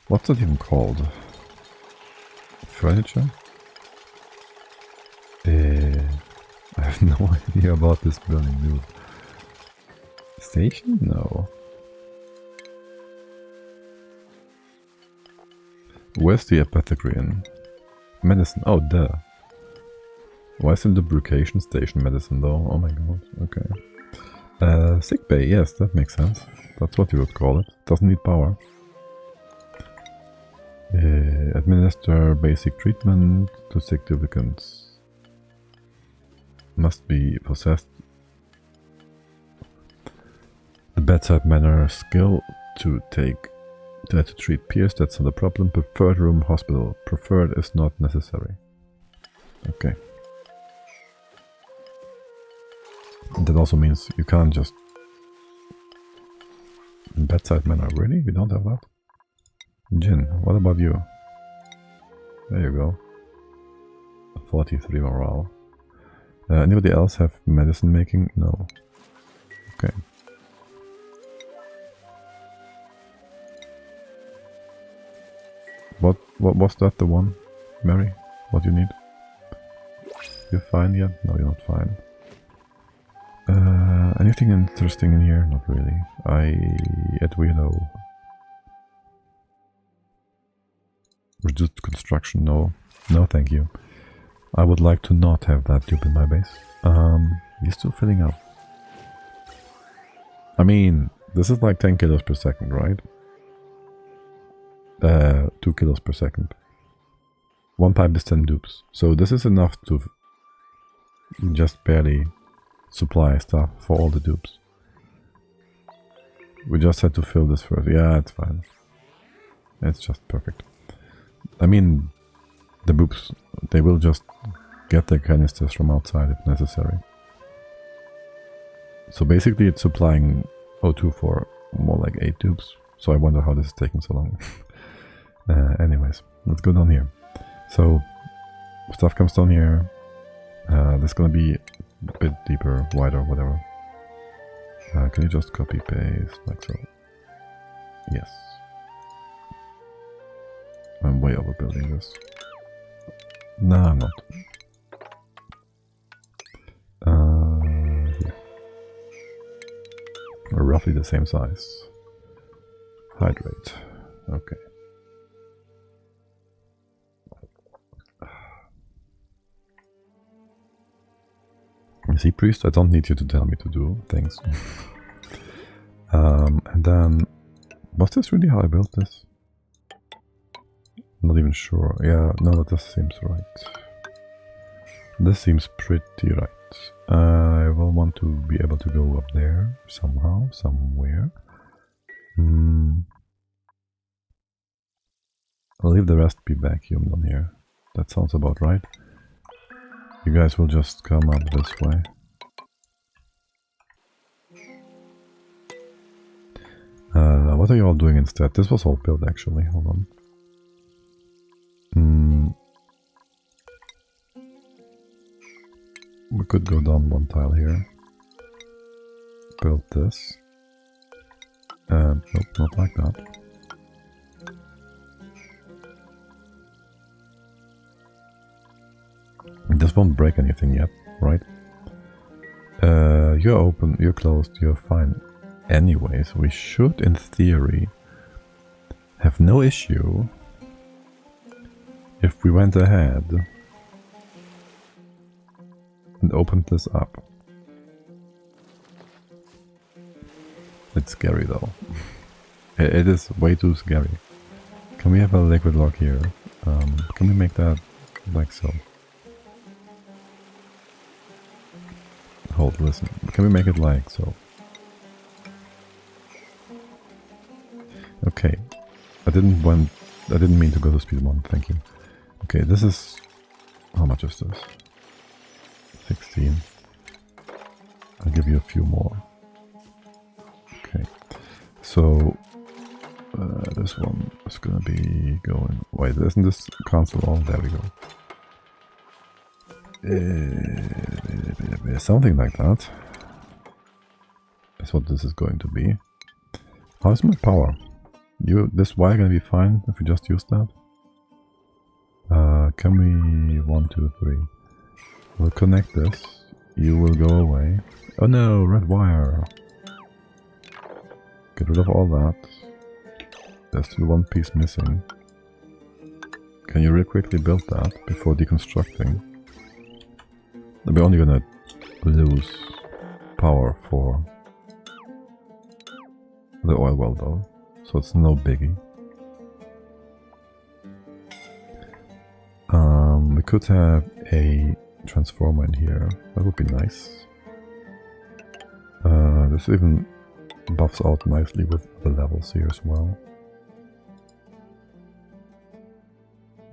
What's that even called? Furniture? I have no idea about this building, dude. Station? No. Where's the apothecary? Medicine. Oh, duh. Why is the lubrication station medicine though? Oh my god. Okay. Sick bay. Yes, that makes sense. That's what you would call it. Doesn't need power. Administer basic treatment to sick duplicants. Must be possessed. The bedside manner skill to treat peers, that's not a problem. Preferred room hospital. Preferred is not necessary. Okay. That also means you can't just... Bedside manner, really? We don't have that? Jin, what about you? There you go. 43 morale. Anybody else have medicine making? No. Okay. What was that the one? Mary? What do you need? You're fine yet? No, you're not fine. Anything interesting in here? Not really. Weirdo. Reduced construction? No. No, thank you. I would like to not have that dupe in my base. You're still filling up. I mean, this is like 10 kilos per second, right? 2 kilos per second. One pipe is 10 dupes. So this is enough to just barely supply stuff for all the dupes. We just had to fill this first. Yeah, it's fine. It's just perfect. I mean, the boops, they will just get their canisters from outside if necessary. So basically it's supplying O2 for more like 8 dupes. So I wonder how this is taking so long. Anyways, let's go down here. So stuff comes down here. There's gonna be a bit deeper, wider, whatever. Can you just copy paste like so? Yes. I'm way overbuilding this. No, I'm not. Yeah. We're roughly the same size. Hydrate. Okay. You see, priest, I don't need you to tell me to do things. And then, was this really how I built this? Not even sure. Yeah, no, this seems right. This seems pretty right. I will want to be able to go up there somehow, somewhere. I'll leave the rest be vacuumed on here. That sounds about right. You guys will just come up this way. What are you all doing instead? This was all built actually. Hold on. We could go down one tile here. Build this. Nope, not like that. This won't break anything yet, right? You're open, you're closed, you're fine. Anyways, we should, in theory, have no issue if we went ahead and opened this up. It's scary though. It is way too scary. Can we have a liquid lock here? Can we make that like so? Hold, listen. Can we make it like so? Okay. I didn't mean to go to speed 1, thank you. Okay, this is... How much is this? 16. I'll give you a few more. Okay. So... this one is gonna be going... Wait, isn't this cancel all? There we go. Something like that. That's what this is going to be. How's my power? This wire gonna be fine if we just use that? Can we... 1, 2, 3. We'll connect this. You will go away. Oh no, red wire. Get rid of all that. There's still one piece missing. Can you real quickly build that before deconstructing? We're only gonna lose power for the oil well though, so it's no biggie. We could have a transformer in here, that would be nice. This even buffs out nicely with the levels here as well.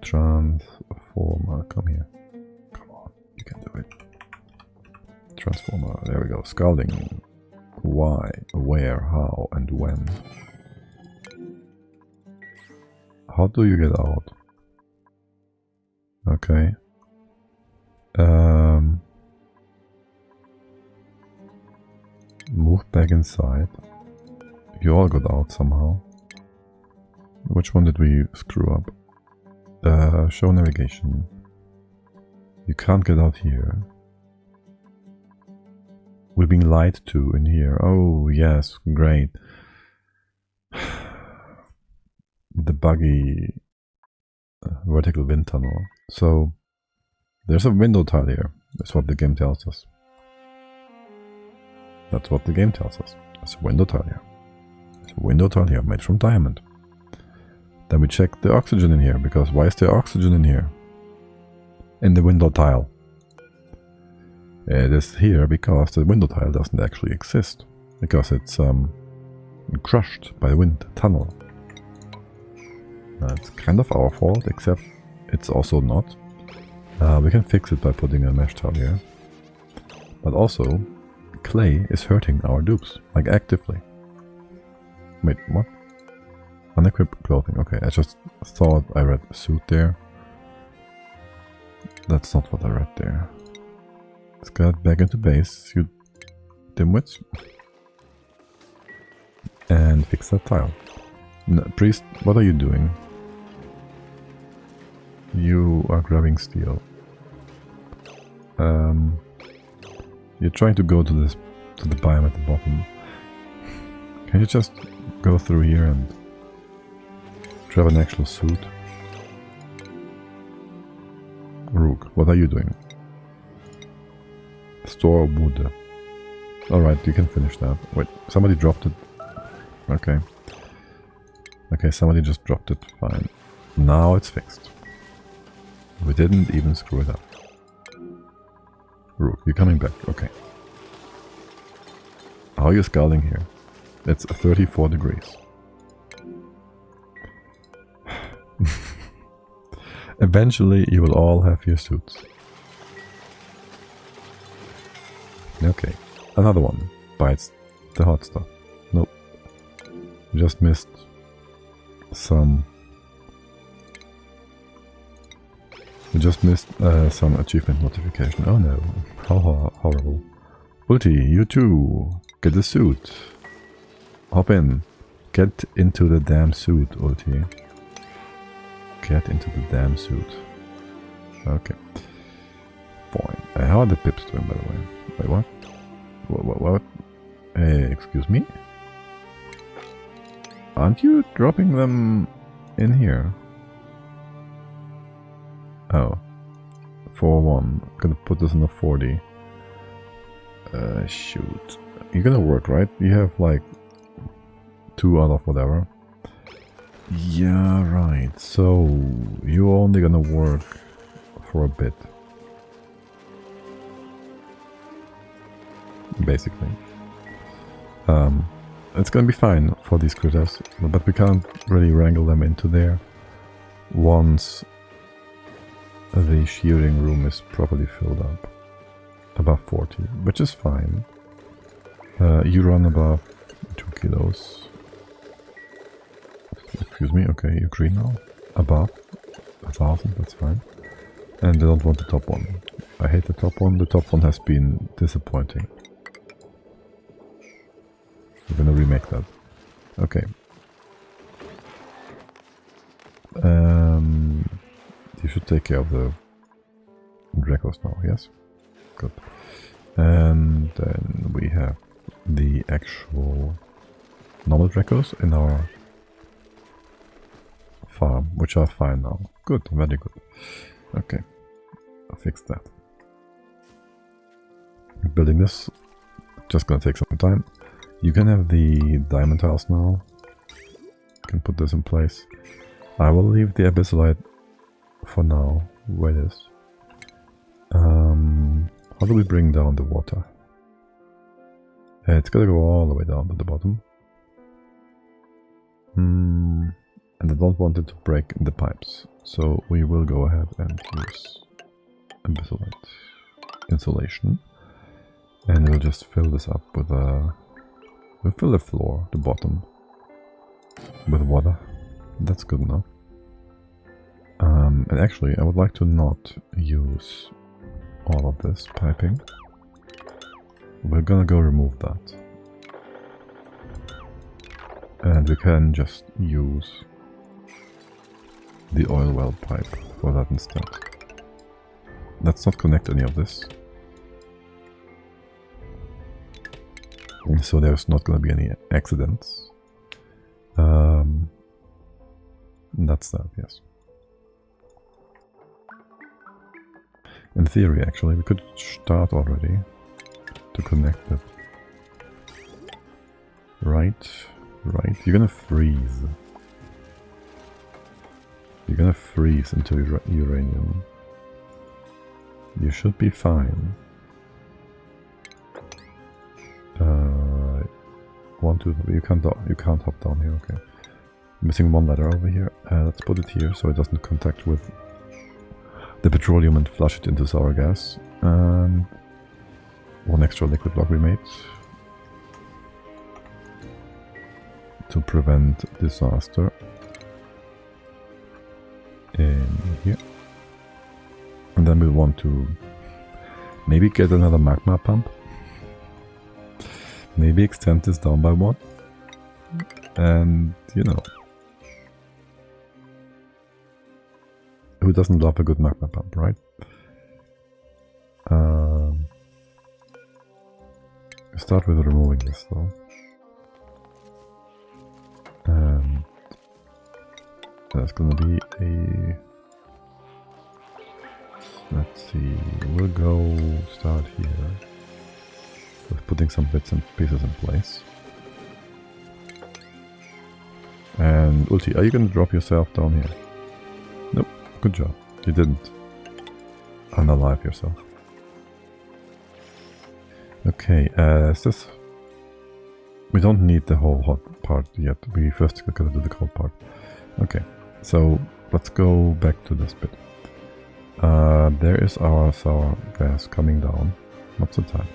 Transformer, come here. Come on, you can do it. Transformer, there we go. Scalding. Why, where, how, and when. How do you get out? Okay. Move back inside. You all got out somehow. Which one did we screw up? Show navigation. You can't get out here. We're being lied to in here. Oh, yes, great. The buggy vertical wind tunnel. So, there's a window tile here. That's what the game tells us. That's what the game tells us. There's a window tile here. There's a window tile here made from diamond. Then we check the oxygen in here, because why is there oxygen in here? In the window tile. It is here because the window tile doesn't actually exist. Because it's crushed by the wind tunnel. It's kind of our fault, except it's also not. We can fix it by putting a mesh tile here. But also, clay is hurting our dupes, like actively. Wait, what? Unequipped clothing, okay, I just thought I read suit there. That's not what I read there. Let's get back into base, you dimwits. And fix that tile. No, priest, what are you doing? You are grabbing steel. You're trying to go to the biome at the bottom. Can you just go through here and grab an actual suit? Rook, what are you doing? Store wood. Alright, you can finish that. Wait, somebody dropped it. Okay. Okay, somebody just dropped it. Fine. Now it's fixed. We didn't even screw it up. Rook, you're coming back. Okay. How are you scalding here? It's 34 degrees. Eventually you will all have your suits. Okay. Another one bites the hot stuff. Nope. Just missed some... We just missed some achievement notification. Oh no. How horrible. Ulti, you too. Get the suit. Hop in. Get into the damn suit, Ulti. Get into the damn suit. Okay. Fine. How are the pips doing, by the way? Wait, what? What? Hey, excuse me? Aren't you dropping them in here? Oh. 4-1. I'm gonna put this in a 40. Shoot. You're gonna work, right? You have like 2 out of whatever. Yeah, right. So, you're only gonna work for a bit. Basically. It's gonna be fine for these critters, but we can't really wrangle them into there once the shearing room is properly filled up. Above 40, which is fine. You run above 2 kilos. Excuse me, okay, you green now. Above 1,000, that's fine. And they don't want the top one. I hate the top one. The top one has been disappointing. We're gonna remake that. Okay. You should take care of the Dreckos now, yes? Good. And then we have the actual normal Dreckos in our farm, which are fine now. Good, very good. Okay, I'll fix that. Building this, just gonna take some time. You can have the diamond tiles now. You can put this in place. I will leave the abyssalite for now, where it is. How do we bring down the water? It's gotta go all the way down to the bottom. And I don't want it to break the pipes, so we will go ahead and use abyssalite insulation. And we'll just fill this up with we'll fill the floor, the bottom, with water. That's good enough. And actually, I would like to not use all of this piping. We're gonna go remove that. And we can just use the oil well pipe for that instead. Let's not connect any of this. So there's not gonna be any accidents. That's that, yes. In theory, actually, we could start already to connect it. Right. You're gonna freeze. You're gonna freeze into uranium. You should be fine. 1, 2, 3. You can't hop down here. Okay. Missing one ladder over here. Let's put it here so it doesn't contact with the petroleum and flush it into sour gas. And 1 extra liquid block we made to prevent disaster in here. And then we want to Maybe get another magma pump. Maybe extend this down by 1. And, you know. Who doesn't love a good magma pump, right? Start with removing this though. And there's gonna be a... Let's see, we'll go start here with putting some bits and pieces in place. And Ulti, are you gonna drop yourself down here? Nope, good job. You didn't unalive yourself. Okay, is this... We don't need the whole hot part yet. We first gotta do the cold part. Okay, so let's go back to this bit. There is our sour gas coming down. What's the time?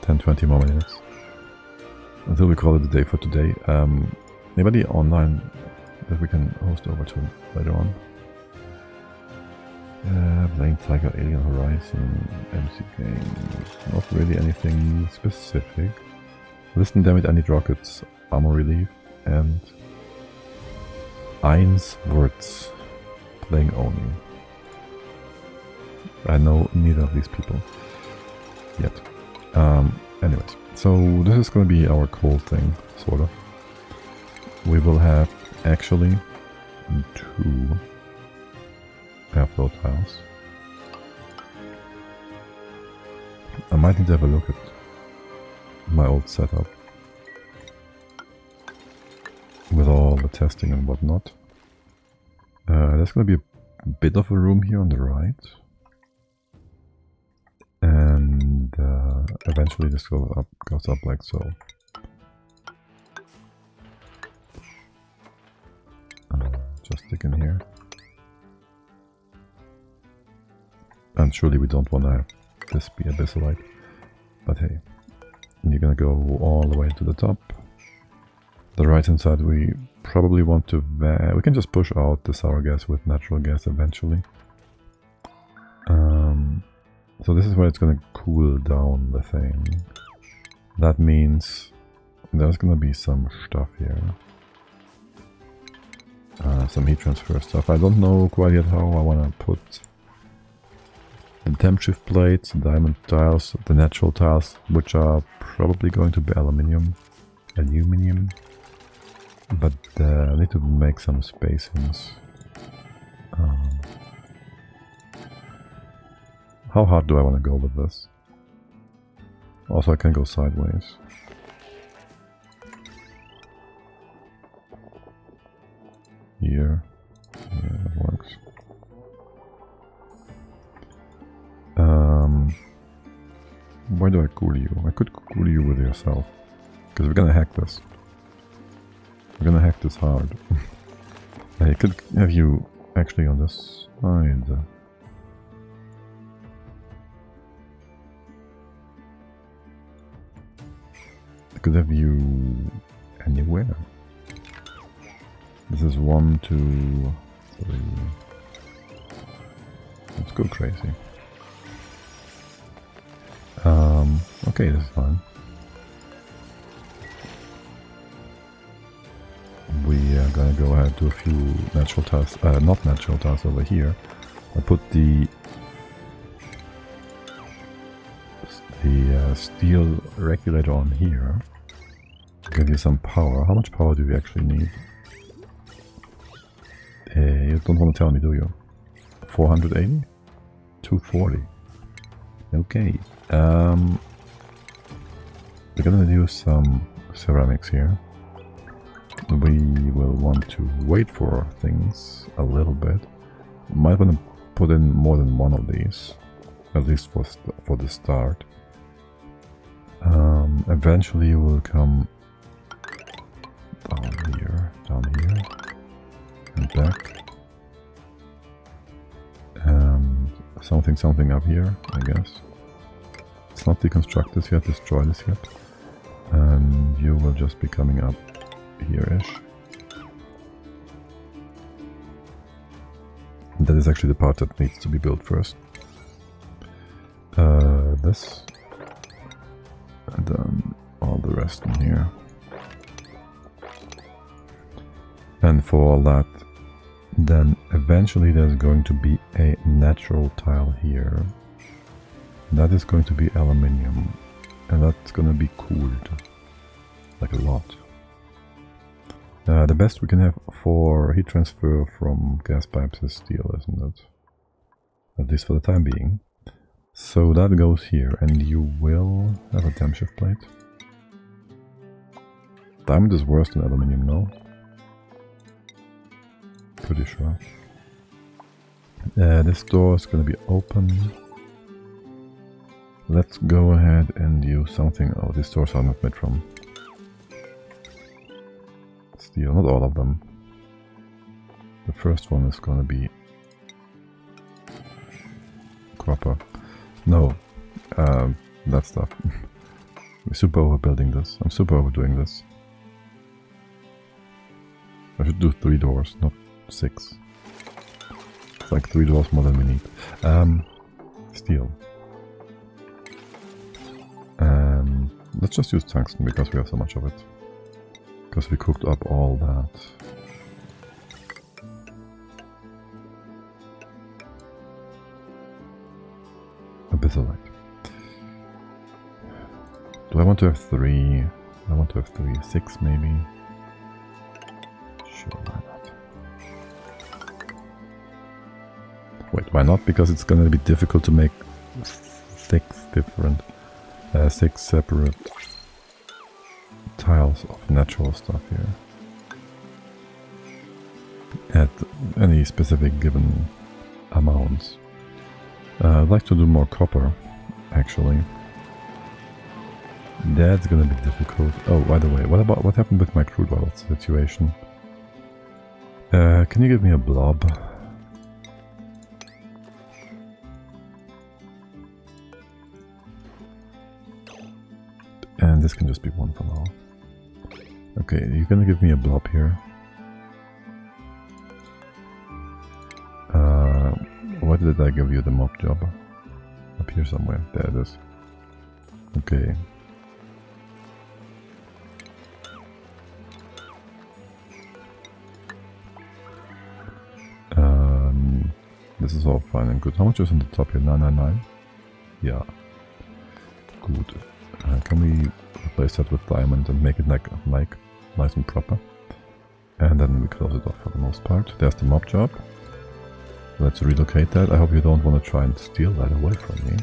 10-20 more minutes. Until we call it a day for today. Anybody online that we can host over to later on? Playing Tiger, Alien Horizon, MC Games. Not really anything specific. Listen, damn it, I need rockets, armor relief, and Eins Words. Playing only. I know neither of these people yet. Anyways, so this is going to be our cold thing, sort of. We will have actually 2 airflow tiles. I might need to have a look at my old setup with all the testing and whatnot. There's going to be a bit of a room here on the right. And eventually this goes up like so. Just stick in here. And surely we don't want to have this be abyssalite. But hey, you're gonna go all the way to the top. The right hand side we probably want to... we can just push out the sour gas with natural gas eventually. So this is where it's gonna cool down the thing. That means there's gonna be some stuff here. Some heat transfer stuff. I don't know quite yet how I wanna put the temp shift plates, diamond tiles, the natural tiles, which are probably going to be aluminium. But I need to make some spacings. How hard do I want to go with this? Also, I can go sideways. Here. Yeah, that works. Why do I cool you? I could cool you with yourself. Because we're gonna hack this. We're gonna hack this hard. I could have you actually on this side. I could have you anywhere. This is 1, 2, 3. Let's go crazy. Okay, this is fine. We are gonna go ahead and do a few natural tiles, not natural tiles over here. I put the steel regulator on here. Give you some power. How much power do we actually need? You don't want to tell me, do you? 480? 240. Okay. We're gonna do some ceramics here. We will want to wait for things a little bit. Might want to put in more than one of these, at least for the start. Eventually we'll come down here, and back, and something up here, I guess. Let's not deconstruct this yet, destroy this yet, and you will just be coming up here-ish. That is actually the part that needs to be built first. this. And then all the rest in here. And for all that, then eventually there's going to be a natural tile here. That is going to be aluminium. And that's going to be cooled. Like a lot. The best we can have for heat transfer from gas pipes is steel, isn't it? At least for the time being. So that goes here, and you will have a dam shift plate. Diamond is worse than aluminium, no? Pretty sure. This door is going to be open. Let's go ahead and use something. Oh, these doors are not made from steel, not all of them. The first one is going to be copper. No, that stuff. We're super overbuilding this. I'm super overdoing this. I should do 3 doors, not 6. It's like 3 doors more than we need. Steel. Let's just use tungsten because we have so much of it. Because we cooked up all that. Abyssalite. Do I want to have 3? I want to have 3. 6 maybe? Sure, why not? Wait, why not? Because it's gonna be difficult to make 6 separate tiles of natural stuff here. At any specific given amounts. I'd like to do more copper, actually. That's gonna be difficult. Oh, by the way, what happened with my crude oil situation? Can you give me a blob? And this can just be one for now. Okay, you're gonna give me a blob here. Why did I give you the mob job? Up here somewhere. There it is. Okay. This is all fine and good. How much is on the top here? 999? Yeah. Good. Can we replace that with diamond and make it like nice and proper? And then we close it off for the most part. There's the mob job. Let's relocate that. I hope you don't want to try and steal that away from me.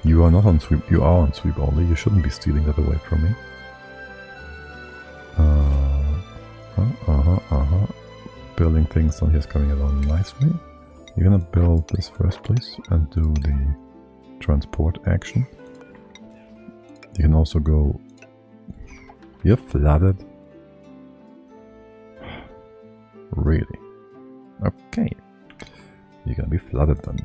You are not on sweep. You are on sweep only. You shouldn't be stealing that away from me. Building things on here is coming along nicely. You're gonna build this first, please, and do the transport action. You can also go... You're flooded? Really? Okay. You're gonna be flooded then.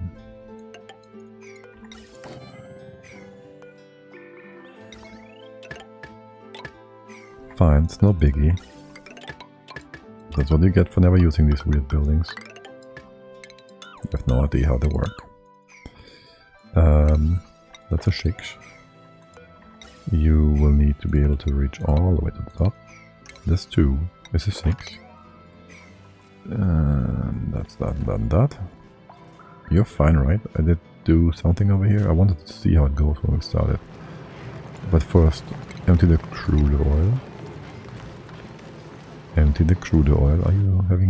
Fine, it's no biggie. That's what you get for never using these weird buildings. I have no idea how they work. That's a 6. You will need to be able to reach all the way to the top. This 2 is a 6. That's that and that. You're fine, right? I did do something over here. I wanted to see how it goes when we started. But first, empty the crude oil. Empty the crude oil. Have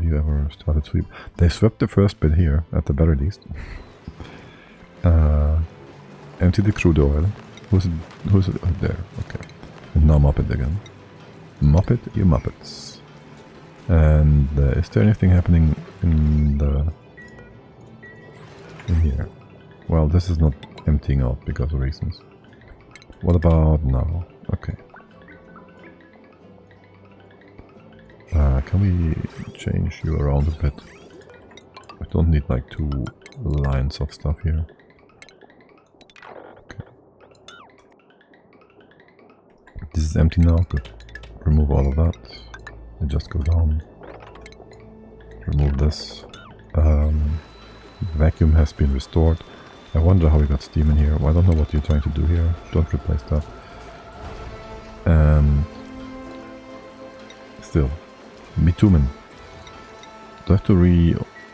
you ever started sweep? They swept the first bit here, at the very least. Empty the crude oil. Who's it? Oh, there. Okay. And now mop it again. Mop it, you muppets. And is there anything happening in here? Well, this is not emptying out because of reasons. What about now? Okay. Can we change you around a bit? I don't need like 2 lines of stuff here. Okay. This is empty now, good. Remove all of that. You just go down. Remove this. Vacuum has been restored. I wonder how we got steam in here. Well, I don't know what you're trying to do here. Don't replace that. Still. Bitumen. Do I have to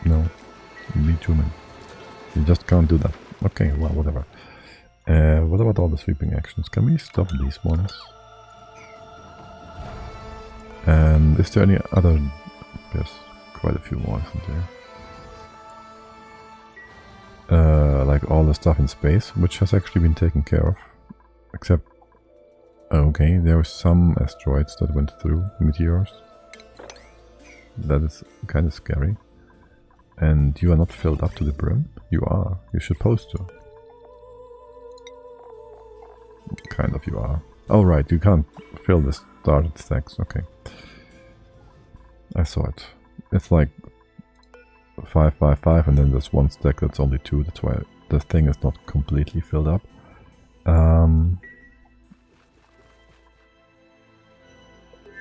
No. Bitumen. You just can't do that. Okay, well, whatever. What about all the sweeping actions? Can we stop these ones? And is there any other... Yes, quite a few more, isn't there? Like all the stuff in space, which has actually been taken care of. Except... Okay, there were some asteroids that went through, meteors. That is kind of scary. And you are not filled up to the brim? You are. You're supposed to. Kind of you are. Oh right, you can't fill the started stacks. Okay. I saw it. It's like 5, 5, 5 and then there's one stack that's only 2. That's why the thing is not completely filled up.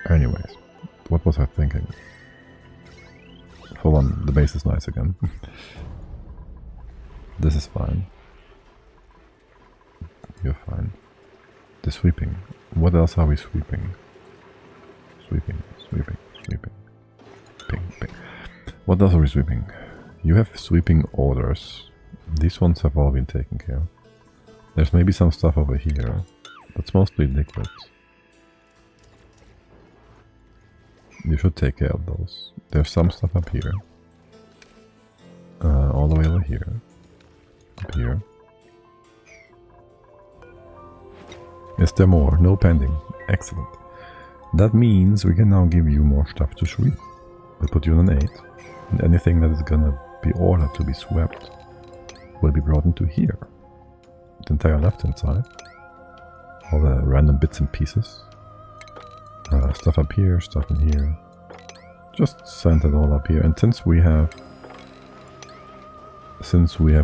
Anyways, what was I thinking? For one, the base is nice again. This is fine. You're fine. The sweeping. What else are we sweeping? Sweeping, sweeping, sweeping. Ping, ping. What else are we sweeping? You have sweeping orders. These ones have all been taken care of. There's maybe some stuff over here. That's mostly liquids. You should take care of those. There's some stuff up here. All the way over here. Up here. Is there more? No pending. Excellent. That means we can now give you more stuff to sweep. We'll put you on an 8. And anything that is gonna be ordered to be swept will be brought into here. The entire left hand side. All the random bits and pieces. Stuff up here, stuff in here. Just send it all up here. And since we have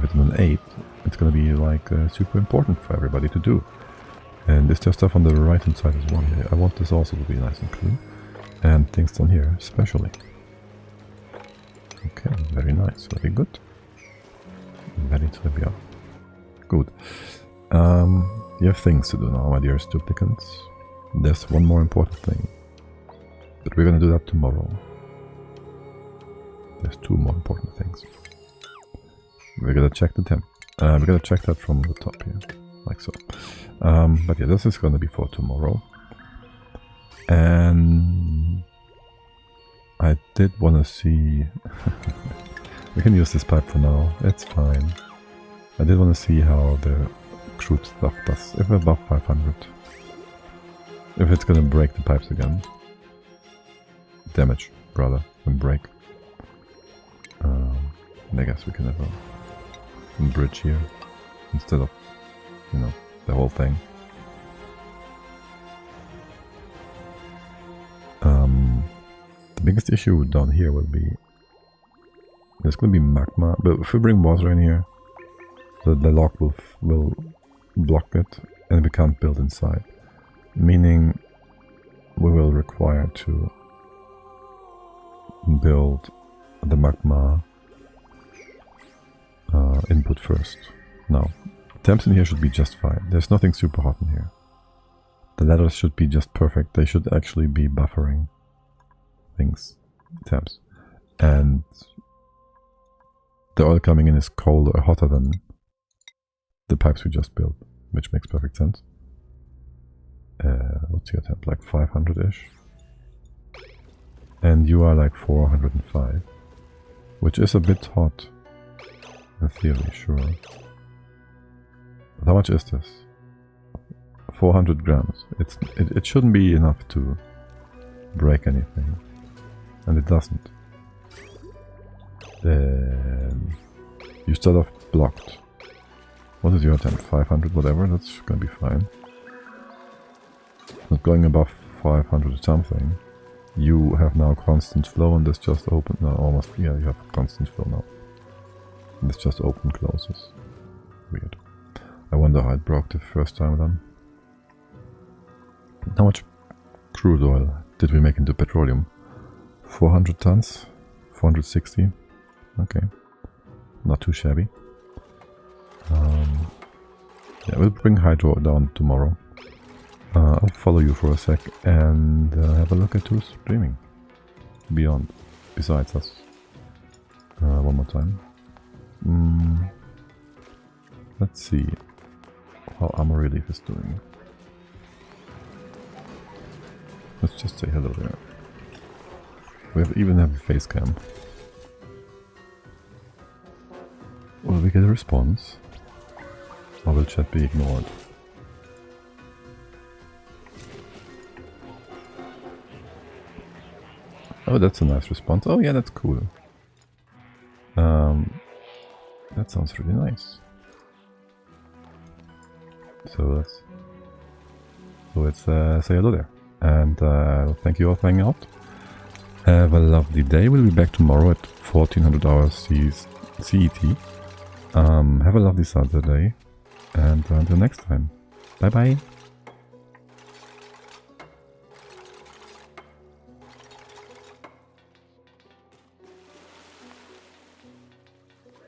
it in an 8, it's gonna be like super important for everybody to do. And is there stuff on the right hand side as well here? I want this also to be nice and clean. And things down here, especially. Okay, very nice, very good. Very trivial. Good. You have things to do now, my dearest duplicants. There's one more important thing. But we're gonna do that tomorrow. There's 2 more important things. We're gonna check the temp. We're gonna check that from the top here. Like so. But yeah, this is gonna be for tomorrow. And I did wanna see... We can use this pipe for now, it's fine. I did wanna see how the crude stuff does, if above 500. If it's gonna break the pipes again. Damage, rather, than break. And I guess we can have a bridge here, instead of, you know, the whole thing. The biggest issue down here will be... There's gonna be magma, but if we bring water in here, the lock will block it, and we can't build inside. Meaning we will require to build the magma input first. Now, temps in here should be just fine. There's nothing super hot in here. The ladders should be just perfect. They should actually be buffering things, temps. And the oil coming in is colder, hotter than the pipes we just built, which makes perfect sense. What's your temp? Like 500-ish? And you are like 405, which is a bit hot in theory, sure. But how much is this? 400 grams. It shouldn't be enough to break anything, and it doesn't. You start off blocked. What is your temp? 500, whatever. That's gonna be fine. Not going above 500 or something. You have now constant flow, and this just open. No, almost. Yeah, you have constant flow now. And this just open closes. Weird. I wonder how it broke the first time then. How much crude oil did we make into petroleum? 400 tons? 460? Okay. not too shabby. Yeah, we'll bring Hydro down tomorrow. I'll follow you for a sec and have a look at who's streaming. Besides us. One more time. Let's see how Armor Relief is doing. Let's just say hello there. We even have a face cam. Will we get a response? Or will chat be ignored? Oh, that's a nice response. Oh yeah, that's cool. That sounds really nice. So let's say hello there. And thank you all for hanging out. Have a lovely day. We'll be back tomorrow at 1400 hours CET. Have a lovely Saturday. And until next time. Bye bye.